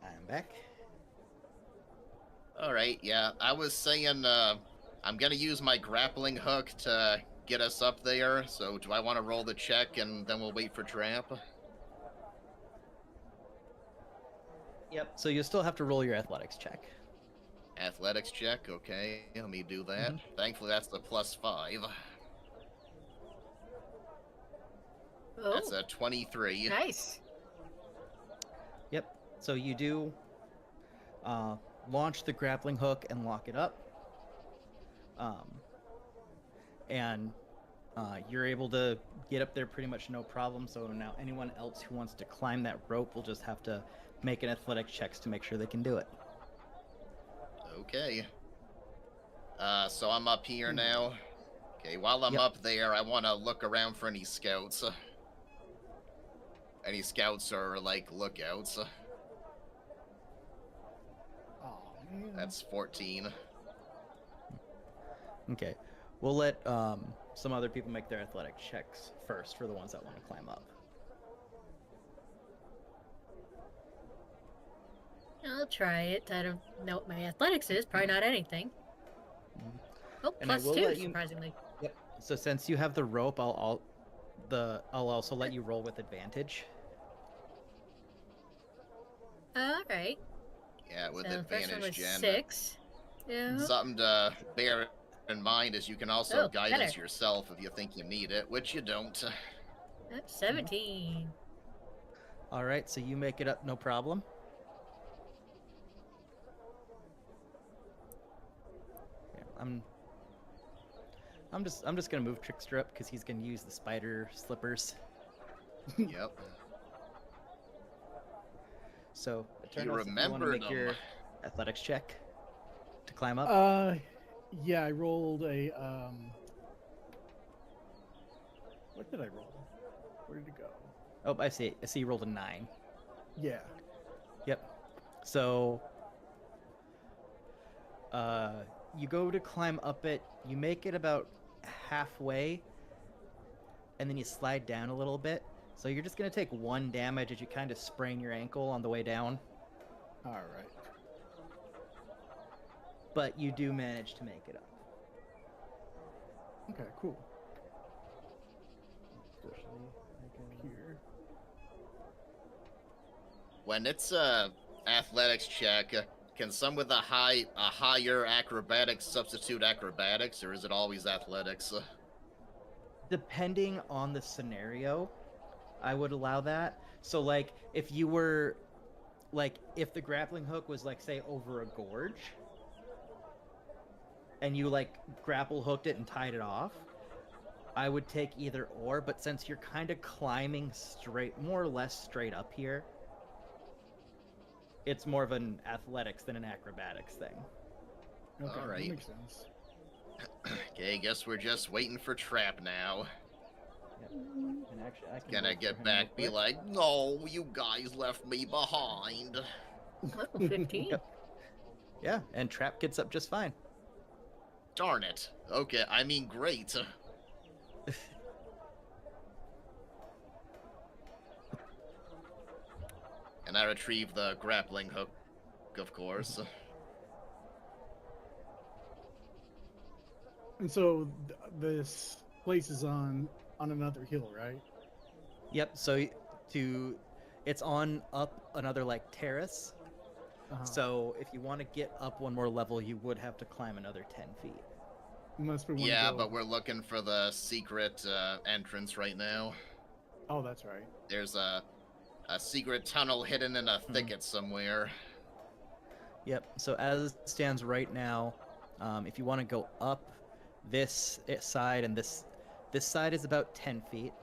I'm back. Alright, yeah, I was saying, I'm gonna use my grappling hook to get us up there, so do I want to roll the check and then we'll wait for Trap? Yep. So you still have to roll your athletics check. Athletics check, okay, let me do that. Mhm. Thankfully that's the +5. Oh, That's a 23. nice. Yep. So you do launch the grappling hook and lock it up. And you're able to get up there pretty much no problem. So now anyone else who wants to climb that rope will just have to make an athletics checks to make sure they can do it. Okay. So I'm up here now. Okay, while I'm Yep. up there, I want to look around for any scouts. Any scouts or, like, lookouts. Oh man. That's 14. Okay. We'll let some other people make their athletic checks first for the ones that want to climb up. I'll try it. I don't know what my athletics is. Probably not anything. Mhm. Oh, And I plus will 2, let you- surprisingly. Yep. So since you have the rope, I'll also let you roll with advantage. Alright. Yeah, with So the first one advantage, was Jen. 6. Yeah. Something to bear in mind is you can also Oh, guidance better. yourself if you think you need it, which you don't. That's 17. All right. So you make it up, no problem. Yeah, I'm just gonna move Trickster up because he's gonna use the spider slippers. Yep. So You Eternals, if you want to remembered make your them. athletics check to climb up. Yeah, I rolled a what did I roll? Where did it go? Oh, I see. I see you rolled a 9. Yeah. Yep. So you go to climb up it, you make it about halfway, and then you slide down a little bit. So you're just gonna take 1 damage as you kind of sprain your ankle on the way down, All right. but you do manage to make it up. Okay, cool. Here. Here. When it's a athletics check, Can some with a higher acrobatics substitute acrobatics, or is it always athletics? Depending on the scenario, I would allow that. So like if you were like if the grappling hook was like say over a gorge and you like grapple hooked it and tied it off, I would take either or, but since you're kind of climbing straight, more or less straight up here, it's more of an athletics than an acrobatics thing. Okay, All right. that makes sense. Okay, guess we're just waiting for Trapp now. Yep. And actually, I can Gonna look for get him back, real be quick. like, no, you guys left me behind. Level 15. Yep. Yeah, and Trap gets up just fine. Darn it. Okay, I mean, great. And I retrieve the grappling hook, of course. And so this place is on another hill, right? Yep. So it's on up another like terrace. Uh-huh. So if you want to get up one more level, you would have to climb another 10 feet. Unless we want Yeah, to go... but we're looking for the secret entrance right now. Oh, that's right. There's a secret tunnel hidden in a thicket somewhere. Yep. So as it stands right now, if you want to go up this side and this side is about 10 feet.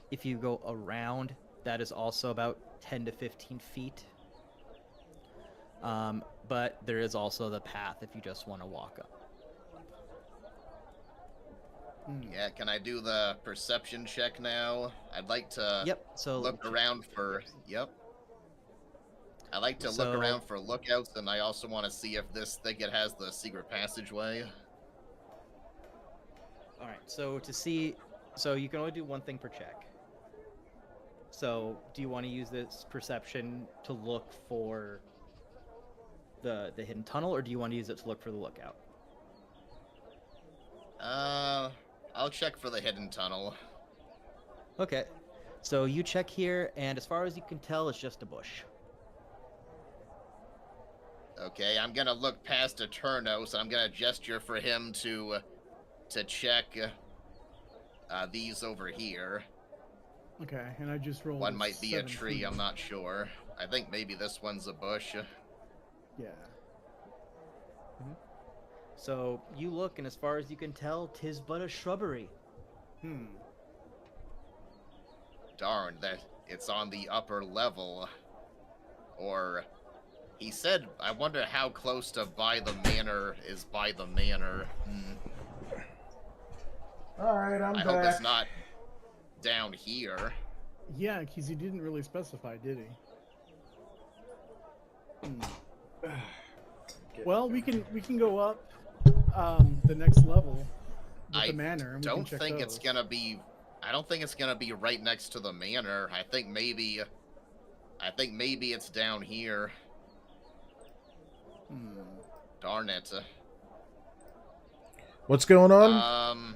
If you go around, that is also about 10 to 15 feet. But there is also the path if you just want to walk up. Yeah, can I do the perception check now? I'd like to Yep. So look around for... Yep. I like to So- look around for lookouts, and I also want to see if this thicket has the secret passageway. All right. So to see, so you can only do one thing per check. So do you want to use this perception to look for the hidden tunnel, or do you want to use it to look for the lookout? I'll check for the hidden tunnel. Okay. So you check here, and as far as you can tell, it's just a bush. Okay, I'm gonna look past Eternos, and I'm gonna gesture for him to check these over here. Okay, and I just rolled. One might be a tree, 17. I'm not sure. I think maybe this one's a bush. Yeah. So you look, and as far as you can tell, 'tis but a shrubbery. Darn, that it's on the upper level. Or, he said, I wonder how close to by the manor is by the manor. Alright, I'm I back. hope it's not down here. Yeah, because he didn't really specify, did he? Well, we can go up the next level with I the manor. And we don't can check think those. it's gonna be. I don't think it's gonna be right next to the manor. I think maybe it's down here. Darn it. What's going on?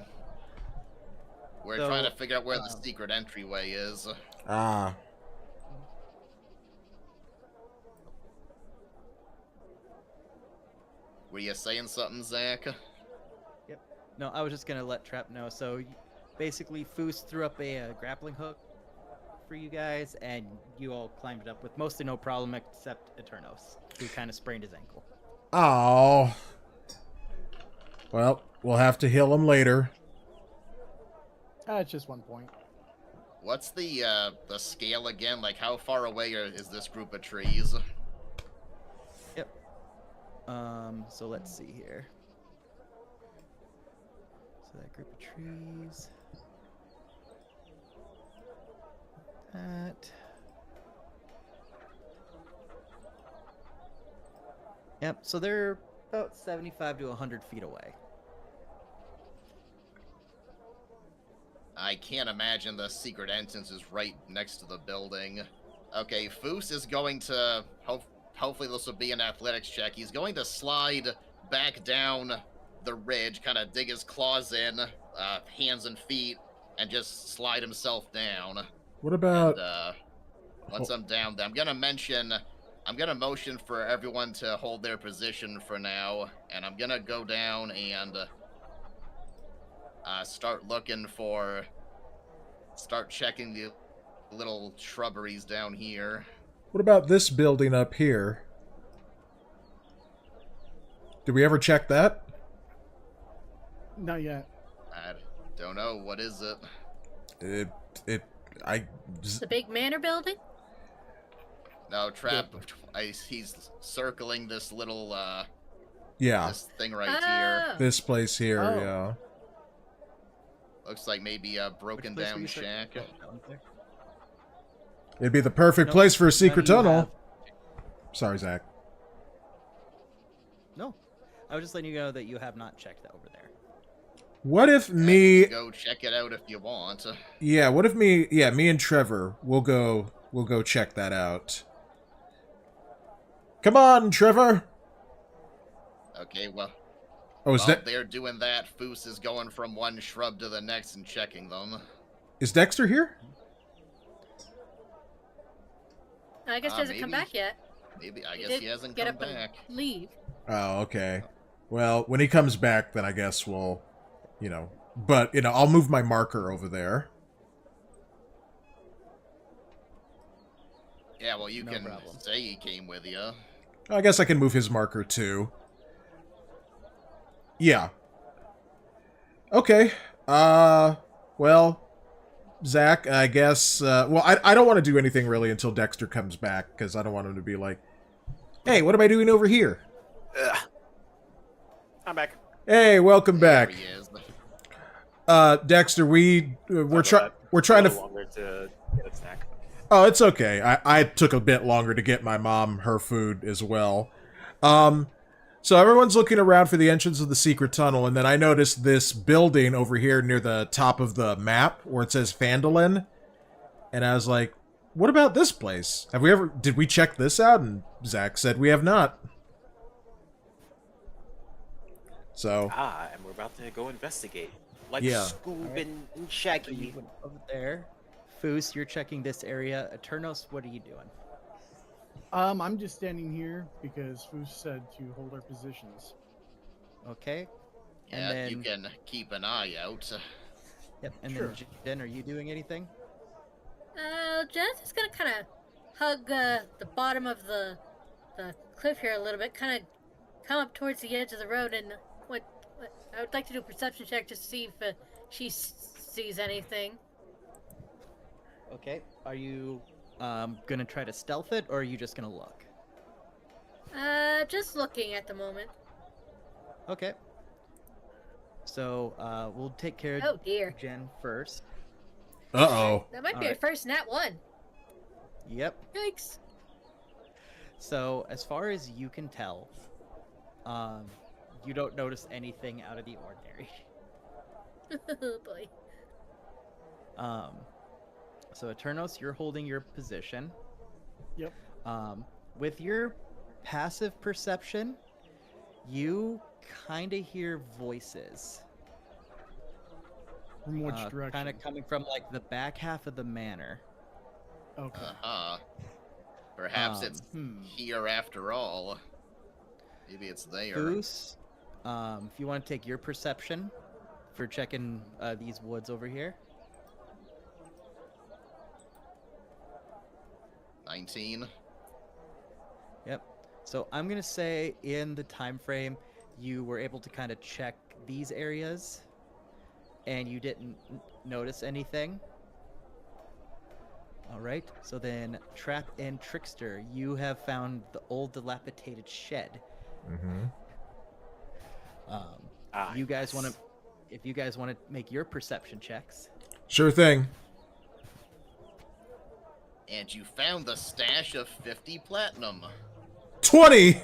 We're So, trying to figure out where the secret entryway is. Ah. Were you saying something, Zach? Yep. No, I was just gonna let Trap know. So basically, Foos threw up a grappling hook for you guys, and you all climbed it up with mostly no problem, except Eternos, who kind of sprained his ankle. Oh. Well, we'll have to heal him later. It's just 1 point. What's the scale again? Like, how far away is this group of trees? Yep. So let's see here. So that group of trees. That. Yep, so they're about 75 to 100 feet away. I can't imagine the secret entrance is right next to the building. Okay, Foos is going to... Hopefully this will be an athletics check. He's going to slide back down the ridge, kind of dig his claws in, hands and feet, and just slide himself down. What about... And, once I'm down there, I'm going to mention I'm gonna motion for everyone to hold their position for now, and I'm gonna go down and start checking the little shrubberies down here. What about this building up here? Did we ever check that? Not yet. I don't know. What is it? The big manor building? No, Trapp. He's circling this little Yeah, this thing right here. Oh. this place here. Oh. Yeah. Looks like maybe a broken Which place were down you shack. searching? Down there? It'd be the perfect Nope, place for a none secret of you tunnel. have- Sorry, Zach. No, I was just letting you know that you have not checked that over there. What if You me? can go check it out if you want. Yeah. What if me? Yeah, me and Trevor. We'll go check that out. Come on, Trevor. Okay, well, Oh, is while they're doing that, Foos is going from one shrub to the next and checking them. is Dexter here? I guess he hasn't come maybe. back yet. Maybe I He guess did he hasn't get come up and back. leave. Oh, okay. Well, when he comes back, then I guess we'll, But I'll move my marker over there. Yeah, well, you No can problem. say he came with you. I guess I can move his marker too. Yeah. Okay. Well, Zach, I guess. Well, I don't want to do anything really until Dexter comes back because I don't want him to be like, "Hey, what am I doing over here?" I'm back. Hey, welcome There back, he is. Dexter. We're trying to. Longer to get a snack. Oh, it's okay. I took a bit longer to get my mom her food as well. So everyone's looking around for the entrance of the secret tunnel, and then I noticed this building over here near the top of the map where it says Phandalin. And I was like, what about this place? Did we check this out? And Zach said we have not. So, And we're about to go investigate. Like Yeah. Scoob Alright. and So you Shaggy. went over there. Foos, you're checking this area. Eternos, what are you doing? I'm just standing here because Foos said to hold our positions. Okay. Yeah, And you then- can keep an eye out. Yep. And Sure. then Jen, are you doing anything? Jen's just gonna kind of hug the bottom of the cliff here a little bit, kind of come up towards the edge of the road, and what I would like to do a perception check just to see if she sees anything. Okay. Are you gonna try to stealth it, or are you just gonna look? Just looking at the moment. Okay. So we'll take care of Oh dear, Jen first. uh-oh. that might be our Alright. first nat one. Yep. Yikes! So as far as you can tell, you don't notice anything out of the ordinary. Oh boy. So Eternos, you're holding your position. Yep. With your passive perception, you kind of hear voices. From which direction? Kind of coming from like the back half of the manor. Okay. Uh-huh. Perhaps it's Hmm. here after all. Maybe it's there. Goose, if you want to take your perception for checking these woods over here. 19. Yep. So I'm gonna say in the time frame, you were able to kind of check these areas, and you didn't notice anything. All right. So then, Trapp and Trickster, you have found the old dilapidated shed. Mm-hmm. You guys want to, if you guys want to make your perception checks. Sure thing. And you found the stash of 50 platinum. 20!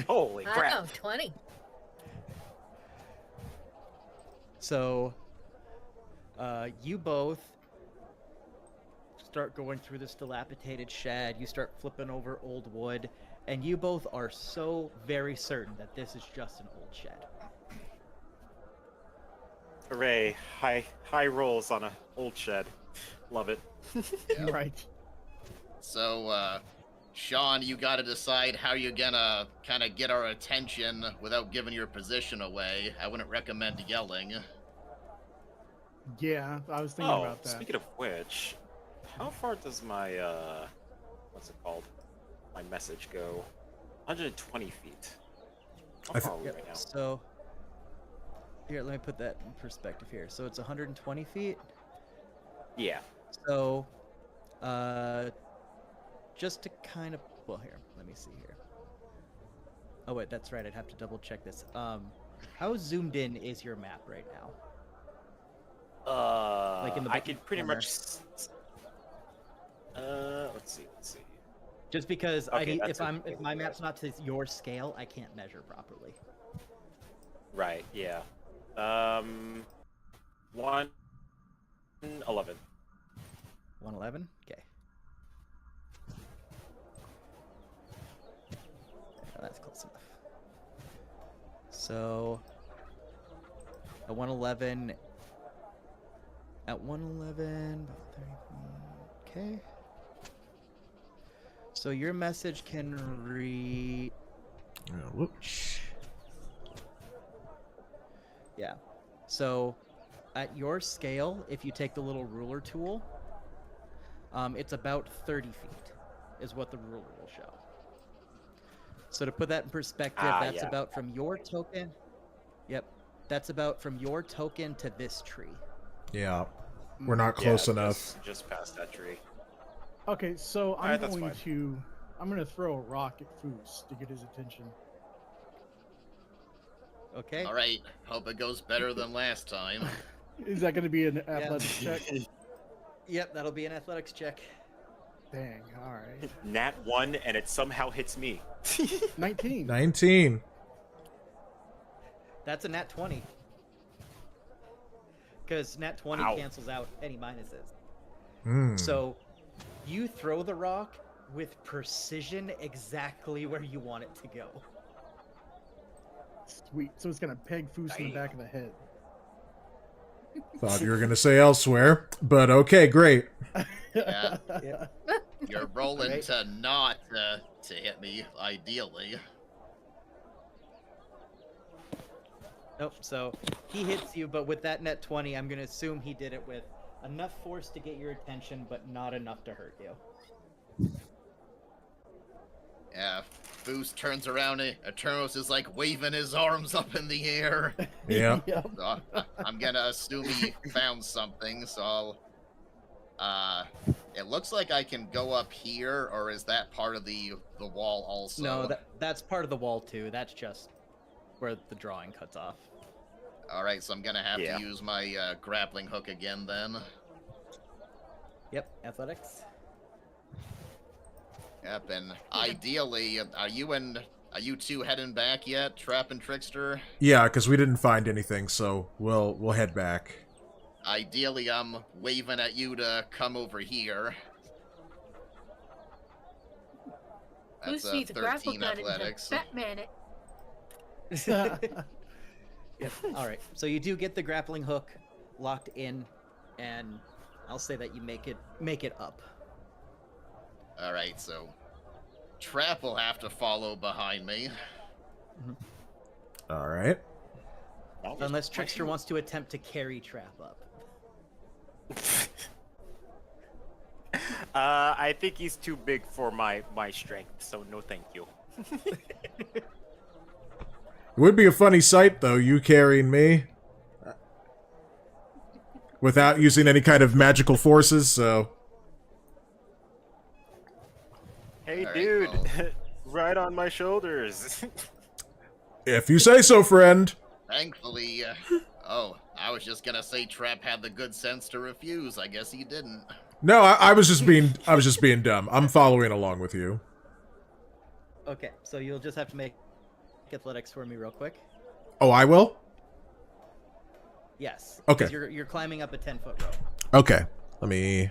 Holy I crap! know, 20. So, you both start going through this dilapidated shed. You start flipping over old wood, and you both are so very certain that this is just an old shed. Hooray! High rolls on a old shed. Love it. Yeah. Right. So, Shaun, you gotta decide how you're gonna kind of get our attention without giving your position away. I wouldn't recommend yelling. Yeah, I was thinking Oh, about that. speaking of which, how far does my what's it called? My message go? 120 feet. How far are we Yep, right now? so here, let me put that in perspective here. So it's 120 feet. Yeah. So, just to kind of, well, here, let me see here. Oh wait, that's right. I'd have to double check this. How zoomed in is your map right now? Like in the I bottom could pretty corner. much. Let's see. Just because Okay, if that's it. if my map's not to your scale, I can't measure properly. Right. Yeah. 111. 111. Okay. Yeah, that's close enough. So at 111. At 111, about 30 feet. Okay. So your message can reach. Whoops. Yeah. So at your scale, if you take the little ruler tool, it's about 30 feet is what the ruler will show. So to put that in perspective, that's yeah. about from your token. Yep. That's about from your token to this tree. Yeah. We're not close Yeah, enough. Just past that tree. Okay, so I'm Alright, that's going fine. to I'm gonna throw a rock at Foos to get his attention. Okay. All right, hope it goes better than last time. Is that gonna be an athletics check? Yep, that'll be an athletics check. Dang, alright. Nat 1, and it somehow hits me. 19. 19. That's a nat 20. Because nat 20 Wow. cancels out any minuses. Mm. So you throw the rock with precision exactly where you want it to go. Sweet. So it's gonna peg Foos in the back of the head. Thought you were going to say elsewhere, but okay, great. Yeah. Yep. You're rolling Right. to not to hit me, ideally. Nope, so he hits you, but with that net 20, I'm going to assume he did it with enough force to get your attention, but not enough to hurt you. Yeah, Foos turns around and Eternos is like waving his arms up in the air. Yeah. Yep. So I'm gonna assume he found something, so it looks like I can go up here, or is that part of the wall also? No, that's part of the wall too. That's just where the drawing cuts off. Alright, so I'm gonna have Yeah. to use my grappling hook again then. Yep, athletics. Yep, and ideally, are you two heading back yet, Trapp and Trickster? Yeah, because we didn't find anything, so we'll head back. Ideally, I'm waving at you to come over here. That's Who sees a grapple 13 gun and athletics. Batman it? Yep. All right. So you do get the grappling hook locked in, and I'll say that you make it up. Alright, so Trapp will have to follow behind me. All right. Unless Trickster wants to attempt to carry Trap up. I think he's too big for my strength, so no thank you. It would be a funny sight, though, you carrying me. Without using any kind of magical forces, so... Hey, All right, dude, well. right on my shoulders. If you say so, friend. Thankfully, oh, I was just gonna say Trapp had the good sense to refuse. I guess he didn't. No, I was just being dumb. I'm following along with you. Okay, so you'll just have to make athletics for me real quick. Oh, I will? Yes. Okay. 'Cause you're climbing up a 10-foot rope. Okay. Let me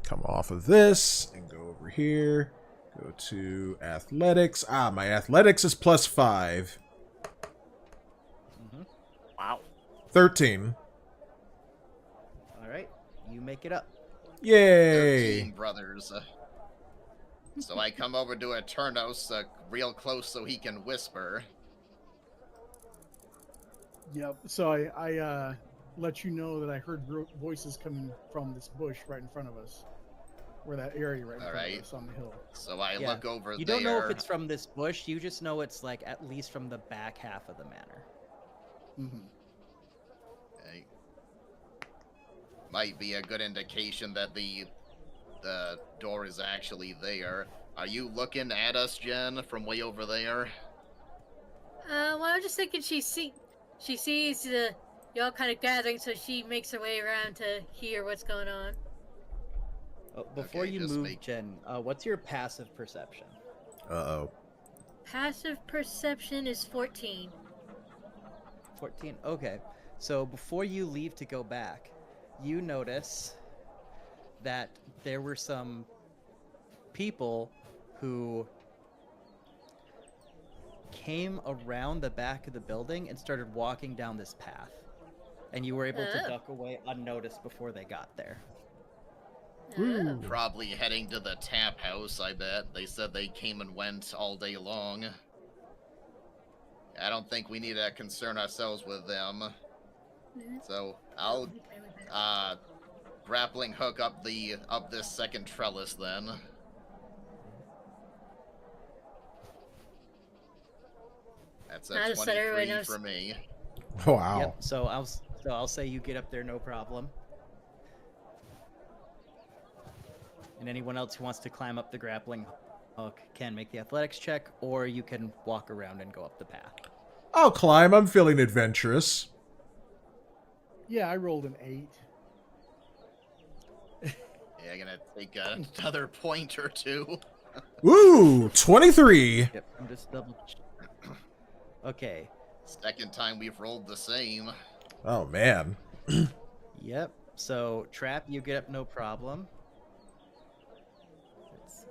come off of this and go over here. Go to athletics. Ah, my athletics is +5. Wow. 13. All right, you make it up. Yay! 13 brothers. So I come over to Eternos real close so he can whisper. Yep. So I let you know that I heard voices coming from this bush right in front of us, where that area right in front Alright. of us on the hill. So I Yeah. look over You there. don't know if it's from this bush. You just know it's like at least from the back half of the manor. Mm-hmm. Okay. Might be a good indication that the door is actually there. Are you looking at us, Jen, from way over there? Well, I'm just thinking she sees y'all kind of gathering, so she makes her way around to hear what's going on. Oh, before Okay, you just move, make- Jen, what's your passive perception? Uh-oh. Passive perception is 14. 14. Okay. So before you leave to go back, you notice that there were some people who came around the back of the building and started walking down this path. And you were able to Oh. duck away unnoticed before they got there. Oh. Probably heading to the tap house, I bet. They said they came and went all day long. I don't think we need to concern ourselves with them. So I'll grappling hook up this second trellis then. That's I a just let everybody 23 know. for me. Wow. Yep. So I'll say you get up there no problem. And anyone else who wants to climb up the grappling hook can make the athletics check, or you can walk around and go up the path. I'll climb. I'm feeling adventurous. Yeah, I rolled an 8. Yeah, I'm gonna take another point or two. Woo! 23! Yep. I'm just double. Okay. Second time we've rolled the same. Oh, man. Yep. So Trap, you get up no problem. Let's see.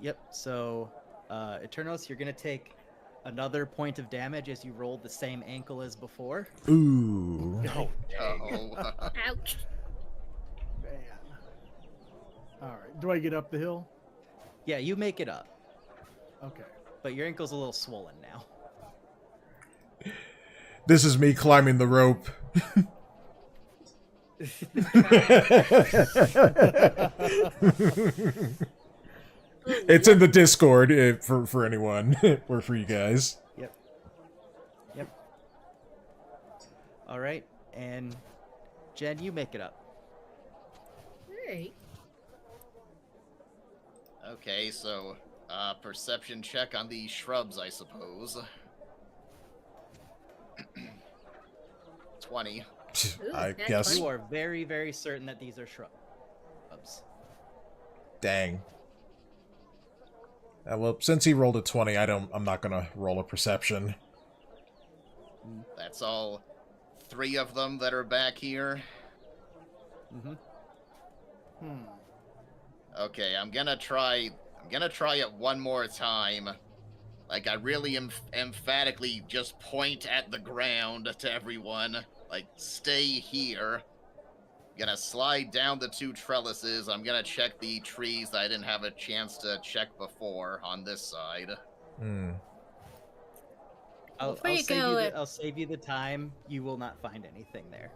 Yep. So Eternos, you're gonna take another point of damage as you rolled the same ankle as before. Ooh. No. Oh. Ouch. Man. All right. Do I get up the hill? Yeah, you make it up, Okay. but your ankle's a little swollen now. This is me climbing the rope. It's in the Discord for anyone or for you guys. Yep. Yep. All right, and Jen, you make it up. Alright. Okay, so perception check on the shrubs, I suppose. 20. I Ooh, guess. You are very, very certain that these are shrubs. Dang. Well, since he rolled a 20, I'm not gonna roll a perception. That's all 3 of them that are back here. Mm-hmm. Okay, I'm gonna try it one more time. Like, I really emphatically just point at the ground to everyone. Like, stay here. I'm gonna slide down the 2 trellises. I'm gonna check the trees that I didn't have a chance to check before on this side. Hmm. I'll Before you save go, you I'll save you the time. You will not find anything there.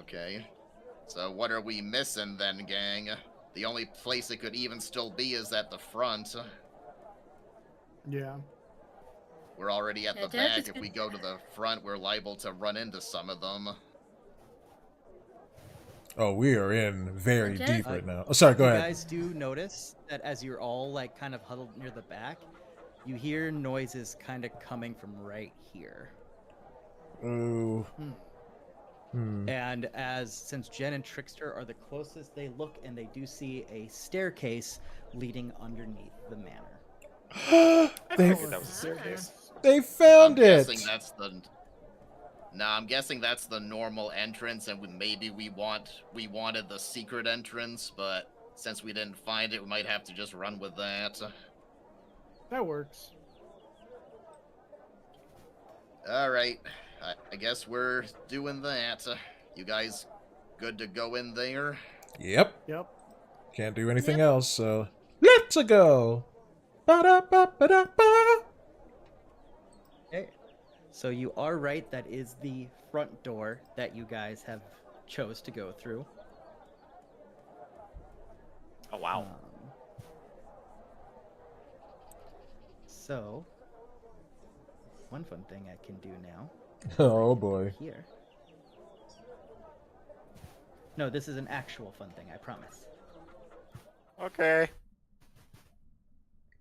Okay. So what are we missing then, gang? The only place it could even still be is at the front. Yeah. We're already at Yeah, the Dad back. is If good. we go to the front, we're liable to run into some of them. Oh, we are in very Okay. deep right now. Oh, sorry, go you ahead. guys do notice that as you're all like kind of huddled near the back, you hear noises kind of coming from right here. Ooh. Hmm. And since Jen and Trickster are the closest, they look and they do see a staircase leading underneath the manor. they figured that was a staircase. they found I'm it. guessing that's the. Nah, I'm guessing that's the normal entrance, and maybe we wanted the secret entrance, but since we didn't find it, we might have to just run with that. That works. All right, I guess we're doing that. You guys good to go in there? Yep. Yep. Can't do anything else, so let's go. Ba-da-ba-ba-da-ba. Okay. So you are right. That is the front door that you guys have chose to go through. Oh wow. So, one fun thing I can do now. Oh boy. Here. No, this is an actual fun thing, I promise. Okay.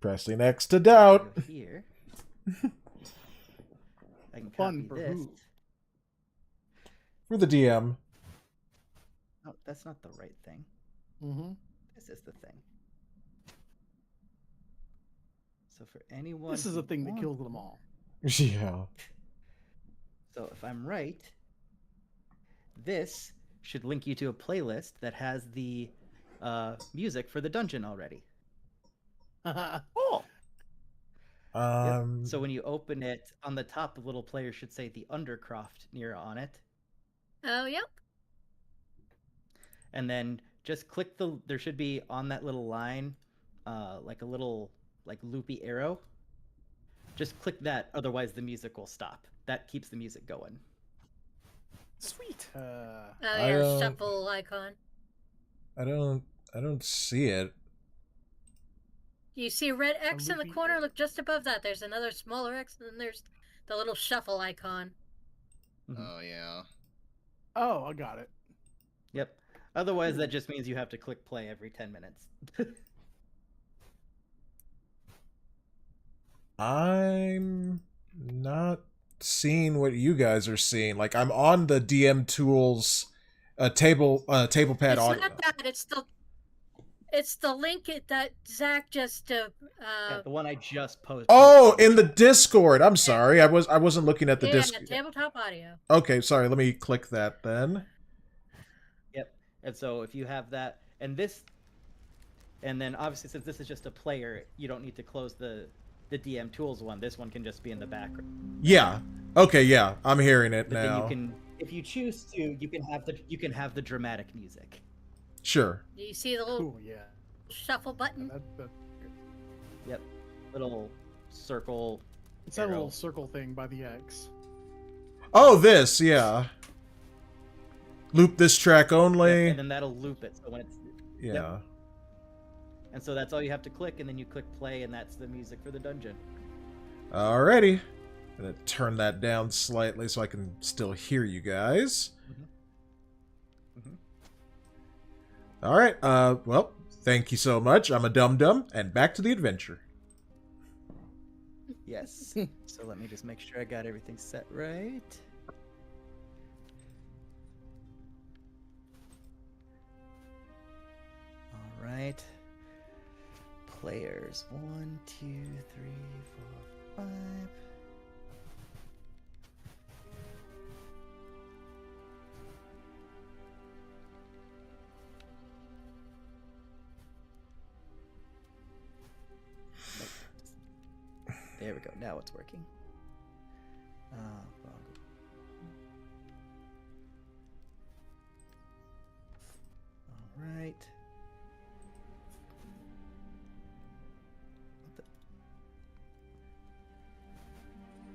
Pressing X to doubt. Go here. I can Fun copy for this. who? For the DM. Oh, that's not the right thing. Mm-hmm. This is the thing. So for anyone, This is who the thing that wants- kills them all. Yeah. So if I'm right, this should link you to a playlist that has the music for the dungeon already. Oh. Yep. So when you open it, on the top, the little player should say the Undercroft near on it. Oh, yep. And then just click there should be on that little line, like a little, like loopy arrow. Just click that, otherwise the music will stop. That keeps the music going. Sweet. Oh, I yeah, don't- shuffle icon. I don't see it. You see a red X in the loopy- corner? Look just above that. There's another smaller X, and then there's the little shuffle icon. Mhm. Oh yeah. Oh, I got it. Yep. Otherwise, that just means you have to click play every 10 minutes. I'm not seeing what you guys are seeing. Like I'm on the DM tools table pad It's audio. not that. It's the link that Zach just Yeah, the one I just posted. Oh, in the Discord. I'm sorry. I wasn't looking at the yeah, Discord. tabletop audio. Okay, sorry. Let me click that then. Yep. And so if you have that, and then obviously since this is just a player, you don't need to close the DM tools one. This one can just be in the background. Yeah. Okay, yeah. I'm hearing it But then now. you can, if you choose to, you can have the dramatic music. Sure. Do you see the little Cool, yeah. shuffle button? That's good. Yep. Little circle. It's that arrow. little circle thing by the X. Oh, this, yeah. Loop this track only. And then that'll loop it. So when it's Yeah. And so that's all you have to click, and then you click play, and that's the music for the dungeon. Alrighty. I'm gonna turn that down slightly so I can still hear you guys. Alright, well, thank you so much. I'm a dum-dum, and back to the adventure. Yes. So let me just make sure I got everything set right. All right. Players 1, 2, 3, 4, 5. There we go. Now it's working. All right.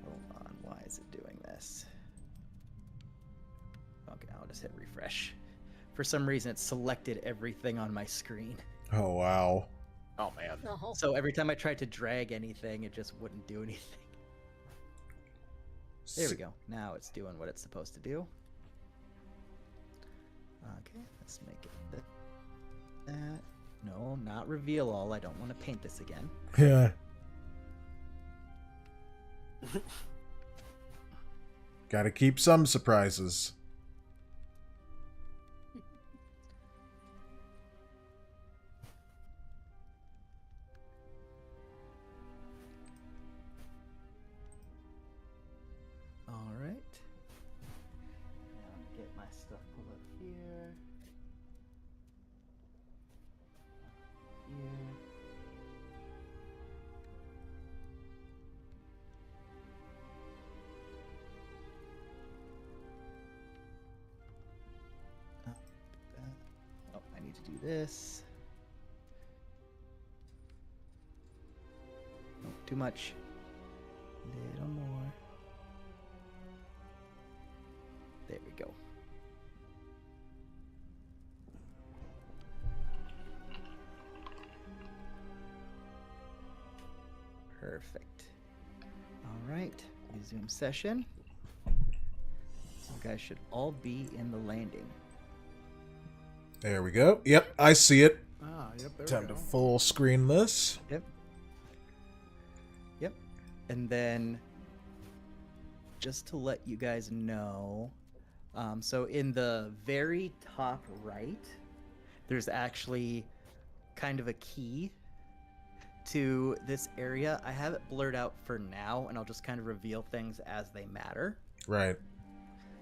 Hold on. Why is it doing this? Okay, I'll just hit refresh. For some reason, it selected everything on my screen. Oh, wow. Oh man. Oh. So every time I tried to drag anything, it just wouldn't do anything. There we go. Now it's doing what it's supposed to do. Okay, let's make it that. No, not reveal all. I don't want to paint this again. Yeah. Gotta keep some surprises. All right. Now get my stuff pulled up here. Here. need to do this. Nope, too much. Little more. There we go. Perfect. All right, resume session. So you guys should all be in the landing. There we go. Yep, I see it. Ah, yep, there Time we to go. full screen this. Yep. Yep. And then, just to let you guys know, so in the very top right, there's actually kind of a key to this area. I have it blurred out for now, and I'll just kind of reveal things as they matter. Right.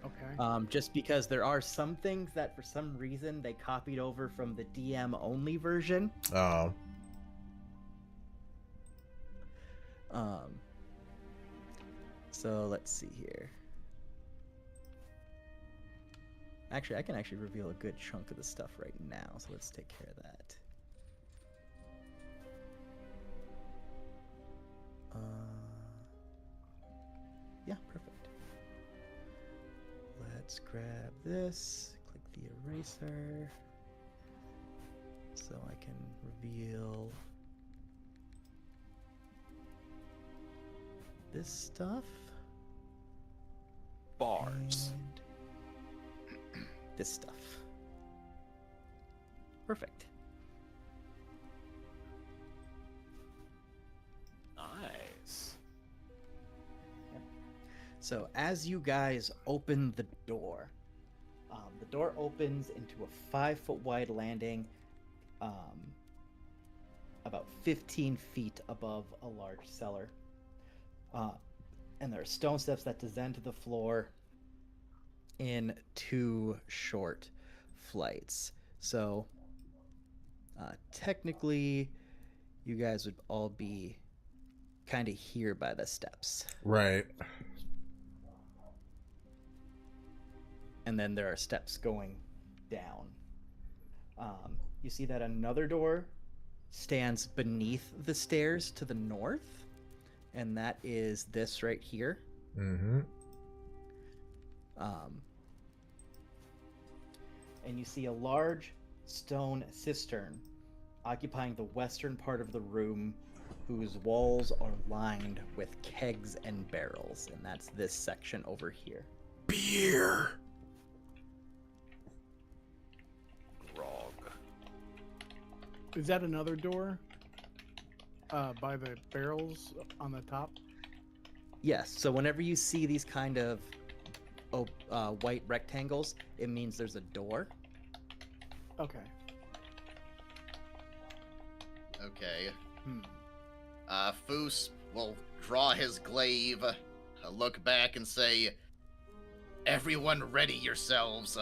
Okay. Just because there are some things that for some reason they copied over from the DM only version. Oh. So let's see here. Actually, I can actually reveal a good chunk of the stuff right now, so let's take care of that. Yeah, perfect. Let's grab this, click the eraser, so I can reveal this stuff. Bars. And this stuff. Perfect. Nice. So as you guys open the door opens into a 5-foot wide landing, about 15 feet above a large cellar. And there are stone steps that descend to the floor in 2 short flights. So technically, you guys would all be kind of here by the steps. Right. And then there are steps going down. You see that another door stands beneath the stairs to the north, and that is this right here. Mm-hmm. And you see a large stone cistern occupying the western part of the room, whose walls are lined with kegs and barrels, and that's this section over here. Beer. Grog. Is that another door? By the barrels on the top? Yes, so whenever you see these kind of white rectangles, it means there's a door. Okay. Okay. Hmm. Foos will draw his glaive, look back and say, "Everyone ready yourselves."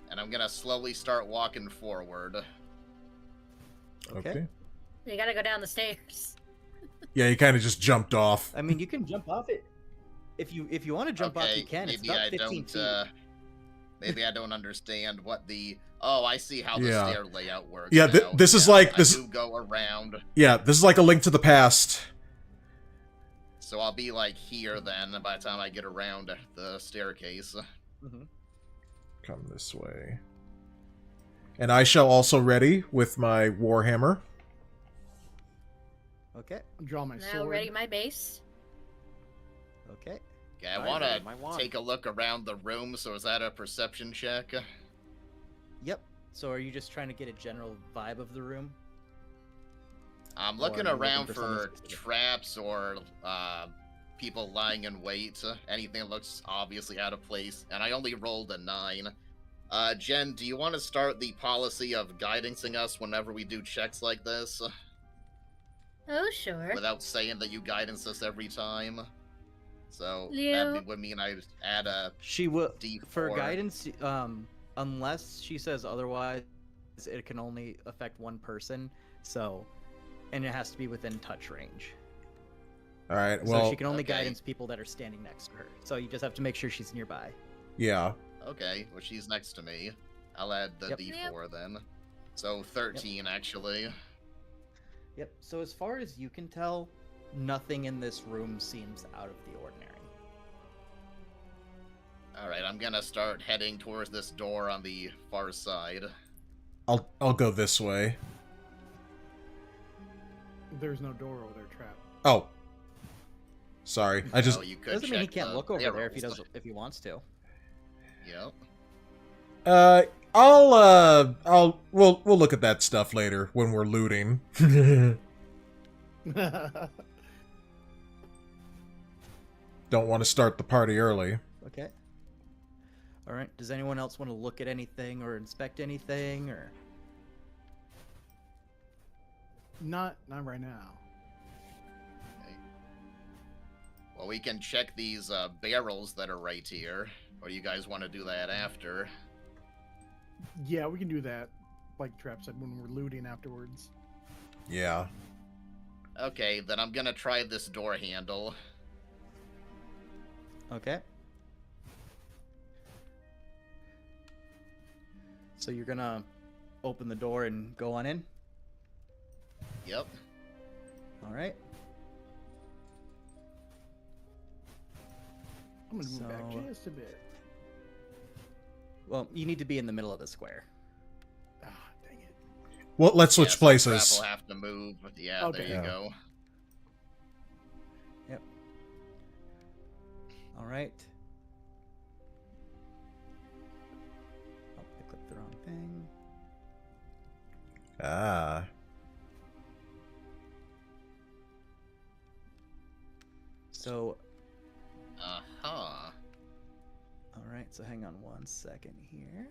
And I'm gonna slowly start walking forward. Okay. You gotta go down the stairs. Yeah, he kind of just jumped off. I mean, you can jump off it. If you want to jump off, you can. It's maybe about I 15 don't. feet. Maybe I don't understand what the. Oh, I see how the Yeah. stair layout works. Yeah, now. this is like this. I do go around, Yeah, this is like a Link to the Past. so I'll be like here then by the time I get around the staircase. Mm-hmm. Come this way. And I shall also ready with my warhammer. Okay. I'll draw my Now sword. ready my base. Okay. Okay, I Alright, want ready to my wand. take a look around the room. So is that a perception check? Yep. So are you just trying to get a general vibe of the room? I'm Or looking are you looking around for something for specific? traps or people lying in wait. Anything that looks obviously out of place. And I only rolled a 9. Jen, do you want to start the policy of guidancing us whenever we do checks like this? Oh, sure. Without saying that you guidance us every time? So Leo? that would mean I add a She will D4. for guidance. Unless she says otherwise, it can only affect one person. So, and it has to be within touch range. All right. So Well, she can only okay. guidance people that are standing next to her. So you just have to make sure she's nearby. yeah. Okay, well she's next to me. I'll add the Yep. D4 then. So 13, actually. Yep. So as far as you can tell, nothing in this room seems out of the ordinary. Alright, I'm gonna start heading towards this door on the far side. I'll go this way. There's no door over there, Trap. Oh. Sorry. I just Oh, you could Doesn't mean he check can't the look over there if he arrows. does, if he wants to. Yep. we'll look at that stuff later when we're looting. Don't want to start the party early. Okay. All right. Does anyone else want to look at anything or inspect anything or? Not right now. Well, we can check these barrels that are right here. Or you guys want to do that after? Yeah, we can do that. Like Trap said, when we're looting afterwards. Yeah. Okay, then I'm gonna try this door handle. Okay. So you're gonna open the door and go on in? Yep. All right. I'm gonna move back So- just a bit. Well, you need to be in the middle of the square. Ah, dang it. Well, let's switch Yeah, so places. Trap will have to move. Yeah, Okay. there you Yeah. go. Yep. All right. Oh, I clicked the wrong thing. Ah. So, Uh-huh. all right. So hang on 1 second here.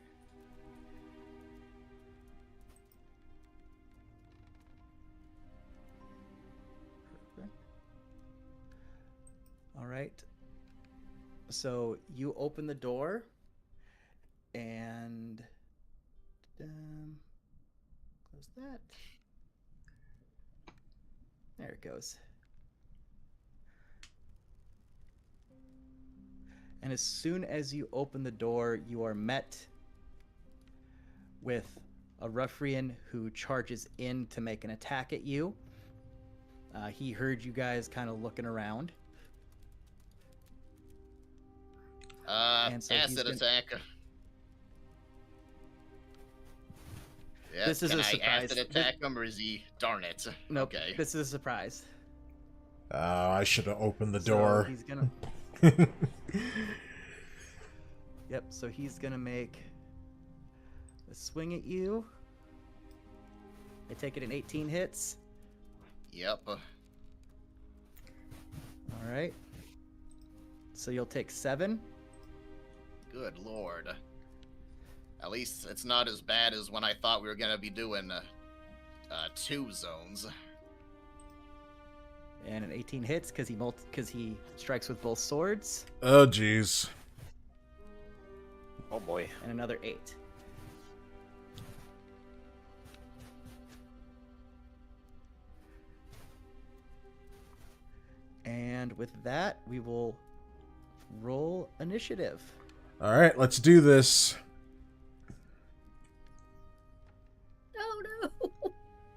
Perfect. All right. So you open the door and close that. There it goes. And as soon as you open the door, you are met with a ruffian who charges in to make an attack at you. He heard you guys kind of looking around. And so he's Acid gonna- attack. Yeah, This is can a I surprise. acid attack him or is he? Darn it. Nope, Okay. this is a surprise. I should have opened the So door. he's gonna. Yep. So he's gonna make a swing at you. I take it in 18 hits. Yep. All right. So you'll take 7. Good lord. At least it's not as bad as when I thought we were gonna be doing 2 zones. And an 18 hits because he strikes with both swords, Oh, jeez. Oh boy. and another 8. And with that, we will roll initiative. All right, let's do this. Oh no!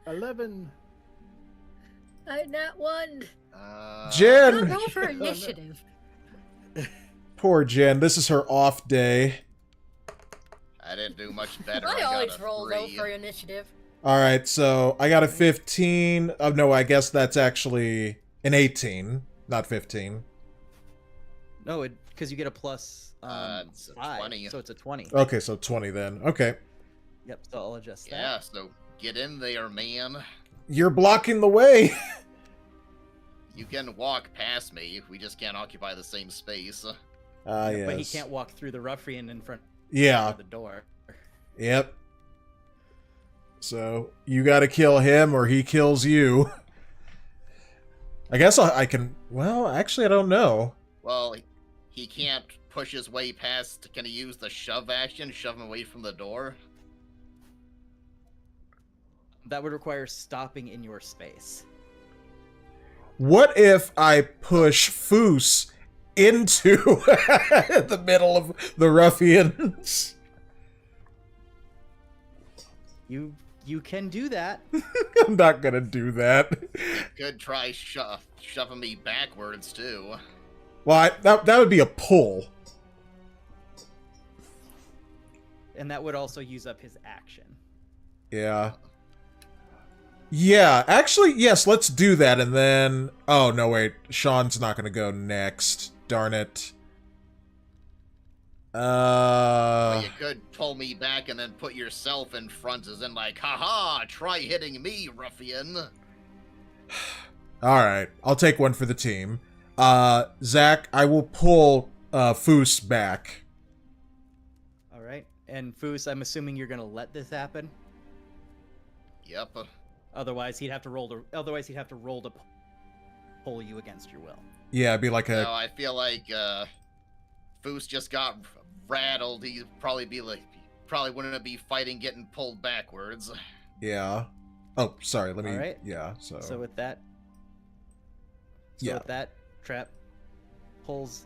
11. I not one. Don't Jen! roll for initiative. Poor Jen. This is her off day. I didn't do much better. I got always a roll low 3. for initiative. All right, so I got a 15. Oh, no, I guess that's actually an 18, not 15. No, because you get a plus It's a 5, 20. so it's a 20. Okay, so 20 then. Okay. Yep, so I'll adjust that. Yeah, so get in there, man. You're blocking the way. You can walk past me. We just can't occupy the same space. Ah, yes. But he can't walk through the ruffian in front Yeah. of the door. Yep. So you got to kill him or he kills you. I guess I can. Well, actually, I don't know. Well, he can't push his way past. Can he use the shove action? Shove him away from the door? That would require stopping in your space. What if I push Foos into the middle of the ruffians? You You can do that. I'm not gonna do that. You could try shoving me backwards too. Well, that would be a pull. And that would also use up his action. Yeah. Yeah, actually, yes, let's do that, and then... Oh, no, wait. Shaun's not gonna go next. Darn it. Well, you could pull me back and then put yourself in front as in like, haha, try hitting me, ruffian. Alright, I'll take one for the team. Zach, I will pull, Foos back. Alright. And Foos, I'm assuming you're gonna let this happen? Yep. Otherwise, he'd have to roll to pull you against your will. Yeah, it'd be like a... No, I feel like, Foos just got rattled. He'd probably wouldn't be fighting getting pulled backwards. Yeah. Oh, sorry, let me... Alright. Yeah, So with that... Trapp pulls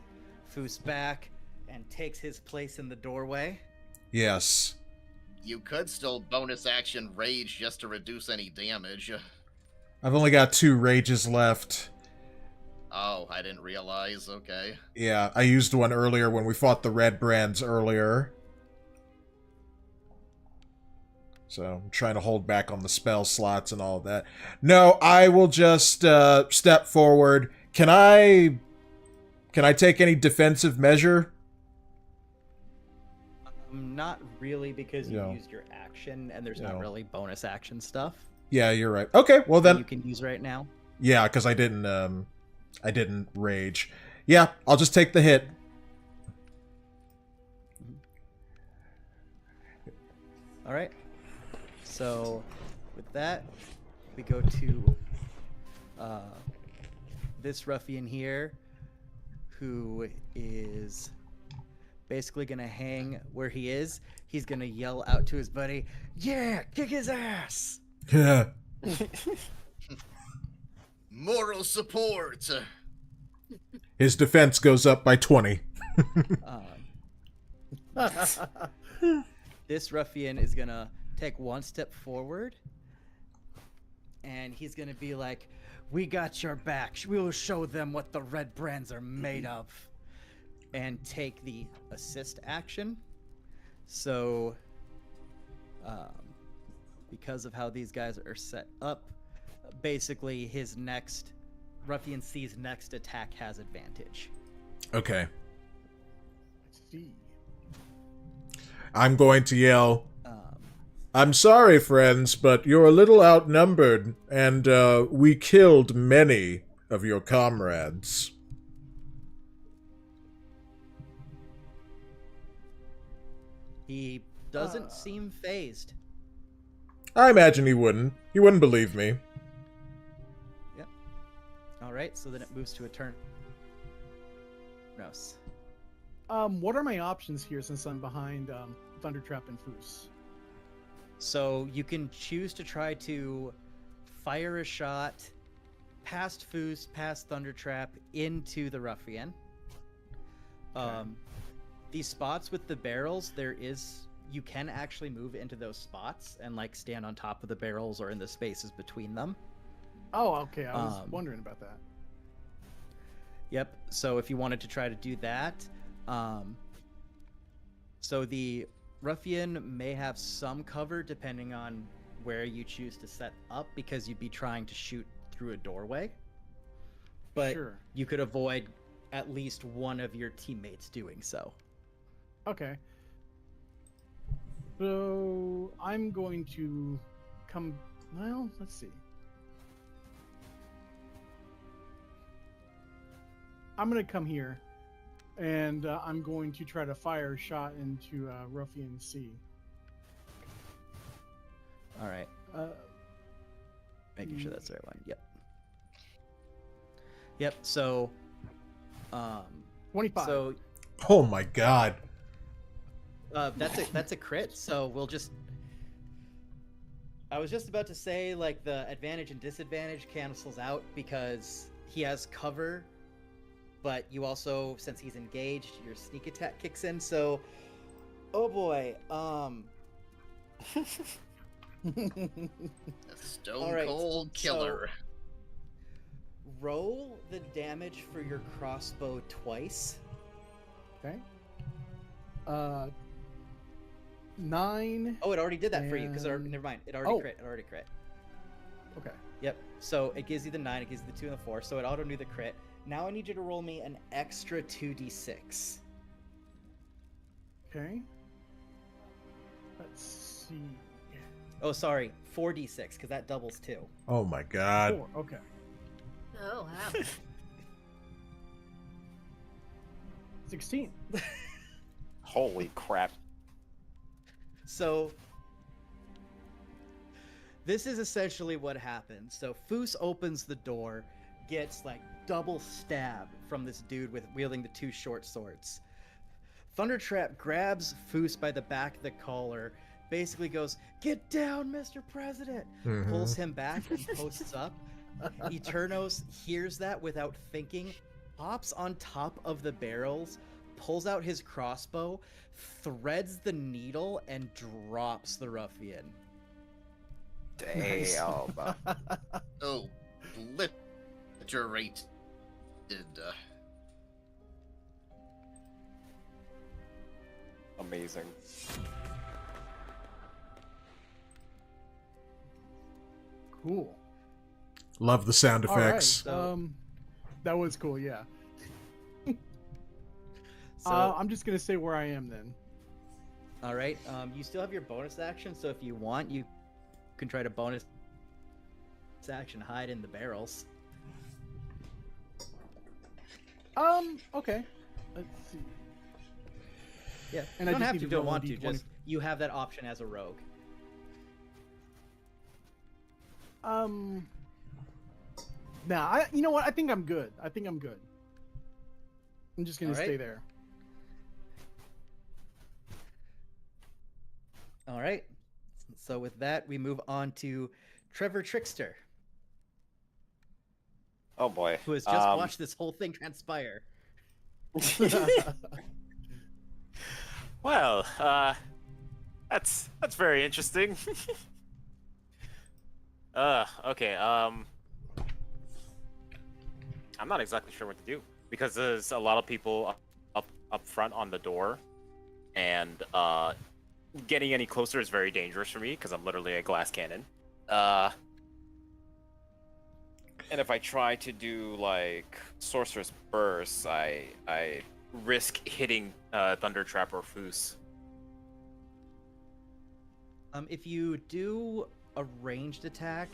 Foos back and takes his place in the doorway. Yes. You could still bonus action rage just to reduce any damage. I've only got 2 rages left. Oh, I didn't realize. Okay. Yeah, I used one earlier when we fought the red brands earlier. So, I'm trying to hold back on the spell slots and all of that. No, I will just step forward. Can I take any defensive measure? Not really, because you No. used your action, and there's No. not really bonus action stuff Yeah, you're right. Okay, well that then... you can use right now. Yeah, because I didn't rage. Yeah, I'll just take the hit. All right. So, with that, we go to this ruffian here, who is basically going to hang where he is. He's going to yell out to his buddy, "Yeah, kick his ass!" Yeah. Moral support. His defense goes up by 20. This ruffian is going to take one step forward, and he's going to be like, "We got your back. We will show them what the red brands are made of." And take the assist action. So, because of how these guys are set up, basically his next, Ruffian C's next attack has advantage. Okay. I see. I'm going to yell, "I'm sorry, friends, but you're a little outnumbered, and we killed many of your comrades." He doesn't seem phased. I imagine he wouldn't. He wouldn't believe me. Yep. All right, so then it moves to a turn. Nos. What are my options here since I'm behind Thundertrap and Foos? So you can choose to try to fire a shot past Foos, past Thundertrap, into the ruffian. These spots with the barrels, you can actually move into those spots and like stand on top of the barrels or in the spaces between them. Oh, okay. I was wondering about that. Yep. So if you wanted to try to do that, so the ruffian may have some cover depending on where you choose to set up, because you'd be trying to shoot through a doorway. But Sure. you could avoid at least one of your teammates doing so. Okay. So I'm going to come. Well, let's see. I'm going to come here, and I'm going to try to fire a shot into Ruffian C. All right. Making sure that's the right one. Yep. Yep. So, 25. So Oh my god. that's a crit. So we'll just. I was just about to say, like, the advantage and disadvantage cancels out because he has cover, but you also, since he's engaged, your sneak attack kicks in. So, oh boy, A stone All right, cold killer. Roll the damage for your crossbow twice. Okay. 9. Oh, it already did that for you because And- never mind. It already Oh. crit. It already crit. Okay. Yep. So it gives you the 9. It gives you the 2 and the 4. So it auto knew the crit. Now I need you to roll me an extra 2d6. Okay. Let's see. Oh, sorry, 4d6 because that doubles 2. Oh my god. 4. Okay. Oh wow. 16. Holy crap. So this is essentially what happens. So Foos opens the door, gets like double stabbed from this dude with wielding the 2 short swords. Thundertrap grabs Foos by the back of the collar, basically goes, "Get down, Mr. President!" Mhm. Pulls him back and posts up. Eternos hears that without thinking, hops on top of the barrels, pulls out his crossbow, threads the needle, and drops the ruffian. Nice. Damn. Oh, obliterated. Amazing. Cool. Love the sound All right. effects. So- That was cool. Yeah. So, I'm just gonna stay where I am then. all right, you still have your bonus action, so if you want, you can try to bonus action hide in the barrels. Okay. Let's see. Yeah, And you I don't just have need to, to don't roll a want to. D20. Just you have that option as a rogue. Nah, you know what? I think I'm good. I'm just gonna All right. stay there. All right. So with that, we move on to Trevor Trickster, Oh boy. who has just watched this whole thing transpire. Well, that's very interesting. Okay. I'm not exactly sure what to do because there's a lot of people up front on the door, and getting any closer is very dangerous for me because I'm literally a glass cannon. And if I try to do like Sorcerer's Burst, I risk hitting Thundertrap or Foos. If you do a ranged attack,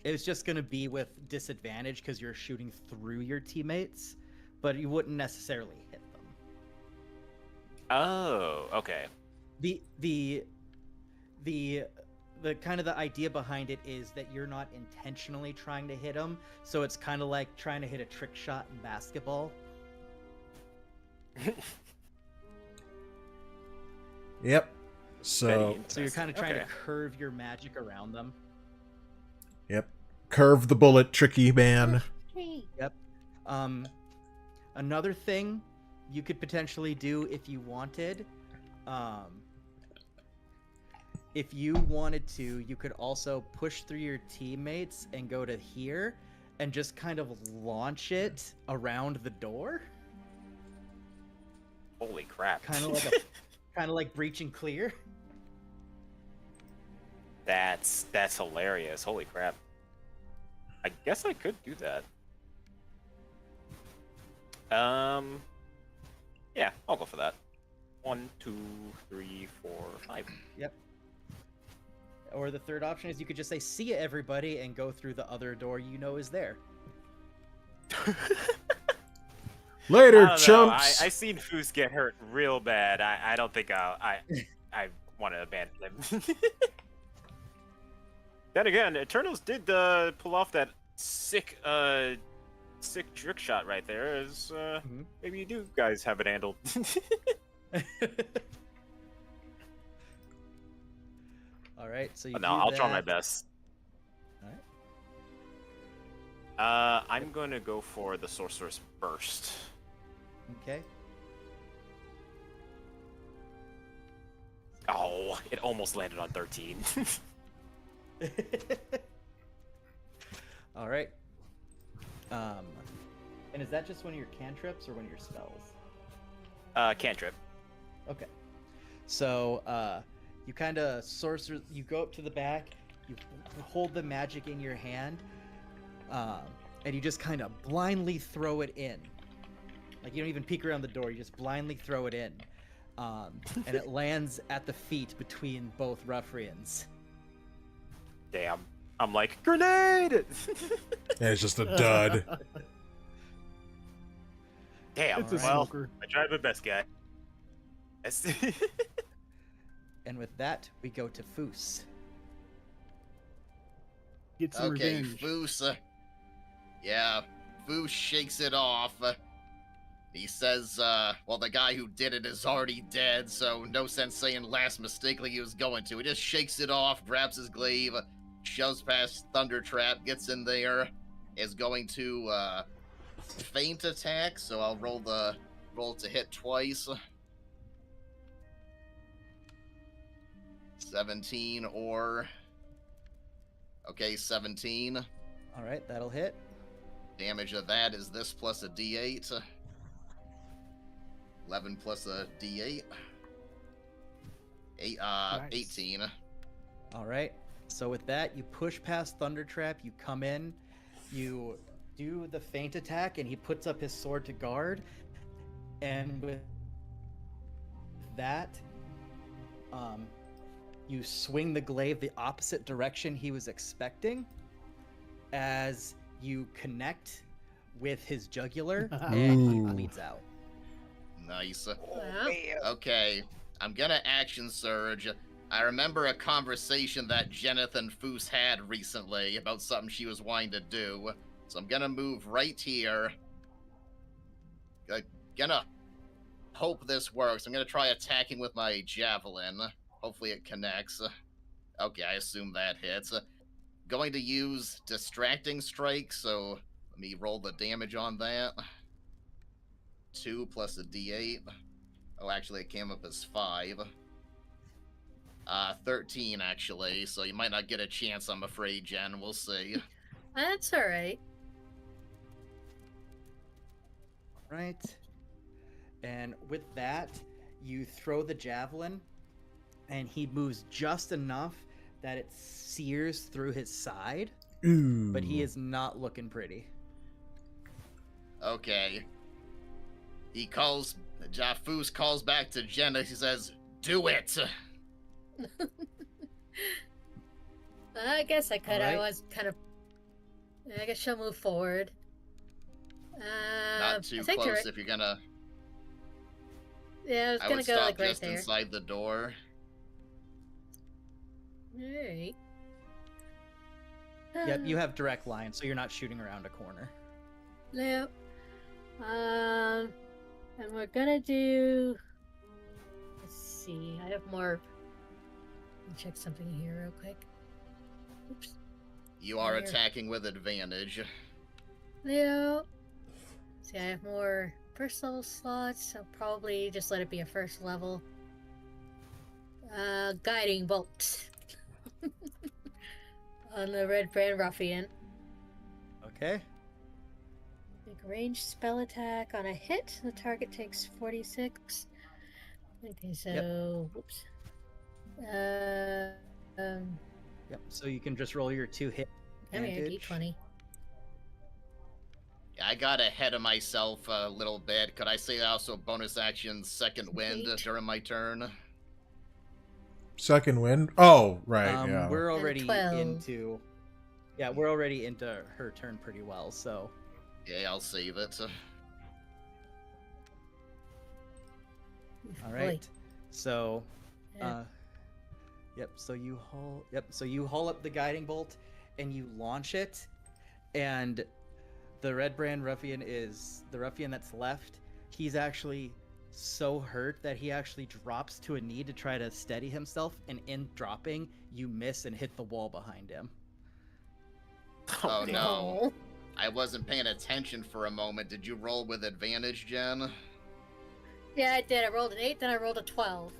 it's just going to be with disadvantage because you're shooting through your teammates, but you wouldn't necessarily hit them. Oh, okay. The kind of the idea behind it is that you're not intentionally trying to hit them, so it's kind of like trying to hit a trick shot in basketball. Yep. So, So you're kind of trying Okay. to curve your magic around them. yep. Curve the bullet, tricky man. Yep. Another thing you could potentially do if you wanted, if you wanted to, you could also push through your teammates and go to here and just kind of launch it around the door, Holy crap! kind of like breach and clear. That's hilarious. Holy crap! I guess I could do that. Yeah, I'll go for that. 1, 2, 3, 4, 5. Yep. Or the third option is you could just say "see ya, everybody" and go through the other door you know is there. Later, I don't know. chumps. I seen Foos get hurt real bad. I don't think I want to abandon him. Then again, Eternals did pull off that sick trick shot right there. As maybe you do guys have it handled. All right, so you. But no, do I'll try my that. best. All right. I'm going to go for the Sorcerer's Burst. Okay. Oh, it almost landed on 13. All right. And is that just one of your cantrips or one of your spells? Cantrip. Okay. So, you kind of sorcerer. You go up to the back. You hold the magic in your hand, and you just kind of blindly throw it in. Like you don't even peek around the door. You just blindly throw it in, and it lands at the feet between both ruffians. Damn. I'm like, grenade! Yeah, it's just a dud. Damn. It's a Well, smoker. I tried my best, guy. Yes. And with that, we go to Foos. Get some Okay, revenge. Foos. Yeah, Foos shakes it off. He says, well, the guy who did it is already dead, so no sense saying last mistake like he was going to. He just shakes it off, grabs his glaive, shoves past Thunder Trap, gets in there, is going to feint attack, so I'll roll to hit twice. 17 or... Okay, 17. All right, that'll hit. Damage of that is this plus a d8. 11 plus a d8. 18. All right. So with that, you push past Thunder Trap. You come in. You do the feint attack, and he puts up his sword to guard. And with that, you swing the glaive the opposite direction he was expecting, as you connect with his jugular, and he Ooh. bleeds out. Nice. Well, Okay, I'm gonna action surge. I remember a conversation that Jeneth and Foos had recently about something she was wanting to do. So I'm gonna move right here. Gonna hope this works. I'm gonna try attacking with my javelin. Hopefully it connects. Okay, I assume that hits. Going to use Distracting Strike, so let me roll the damage on that. 2 plus a d8. Oh, actually, it came up as 5. 13, actually, so you might not get a chance, I'm afraid, Jen. We'll see. that's all right. Right. And with that, you throw the javelin, and he moves just enough that it sears through his side, Ooh. but he is not looking pretty. Okay. He calls... Foos calls back to Jenna. He says, "Do it!" I guess I could. I Alright. was kind of. I guess she'll move forward. Not too I think close you're- if you're gonna... Yeah, I was I gonna would go stop like right just there. inside the door. Alright. Yep, you have direct line, so you're not shooting around a corner. Yep. And we're gonna do. Let's see. I have more. Let me check something here real quick. Oops. You are Here. attacking with advantage. Yep. See, I have more first level slots. I'll probably just let it be a first level. Guiding bolt. On the Red Brand Ruffian. Okay. Make a ranged spell attack on a hit. The target takes 46. Okay, so whoops. Yep. So you can just roll your 2 hit Come here, advantage. D20. I got ahead of myself a little bit. Could I say also bonus action second wind Eight. during my turn? Second wind? Oh, right, yeah. We're And already 12. into. Yeah, we're already into her turn pretty well. So Yeah, I'll save it. all right. Wait. So, Yeah. yep. So you haul. Yep. So you haul up the guiding bolt, and you launch it, and the Red Brand Ruffian is the ruffian that's left. He's actually so hurt that he actually drops to a knee to try to steady himself, and in dropping, you miss and hit the wall behind him. Oh, damn. no. Oh. I wasn't paying attention for a moment. Did you roll with advantage, Jen? Yeah, I did. I rolled an 8, then I rolled a 12.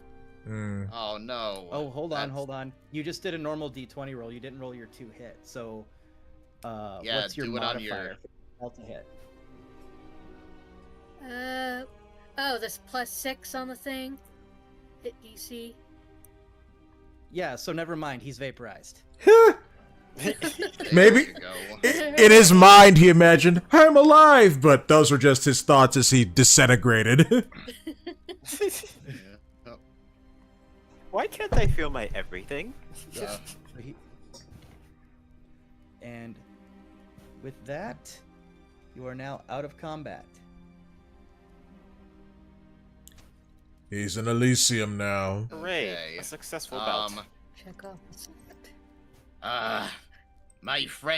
Oh no. Oh, hold on, That's- hold on. You just did a normal D20 roll. You didn't roll your 2 hit. So, Yeah, what's your do it on modifier? your- Delta hit. Oh, this +6 on the thing. Hit DC. Yeah. So never mind. He's vaporized. Maybe- There you go. In his mind, he imagined, I'm alive, but those were just his thoughts as he disintegrated. Yeah. Why can't I feel my everything? Yeah. So and with that, you are now out of combat. He's in Elysium now. Hooray! Okay. A successful bout. Check off the slot. My friend.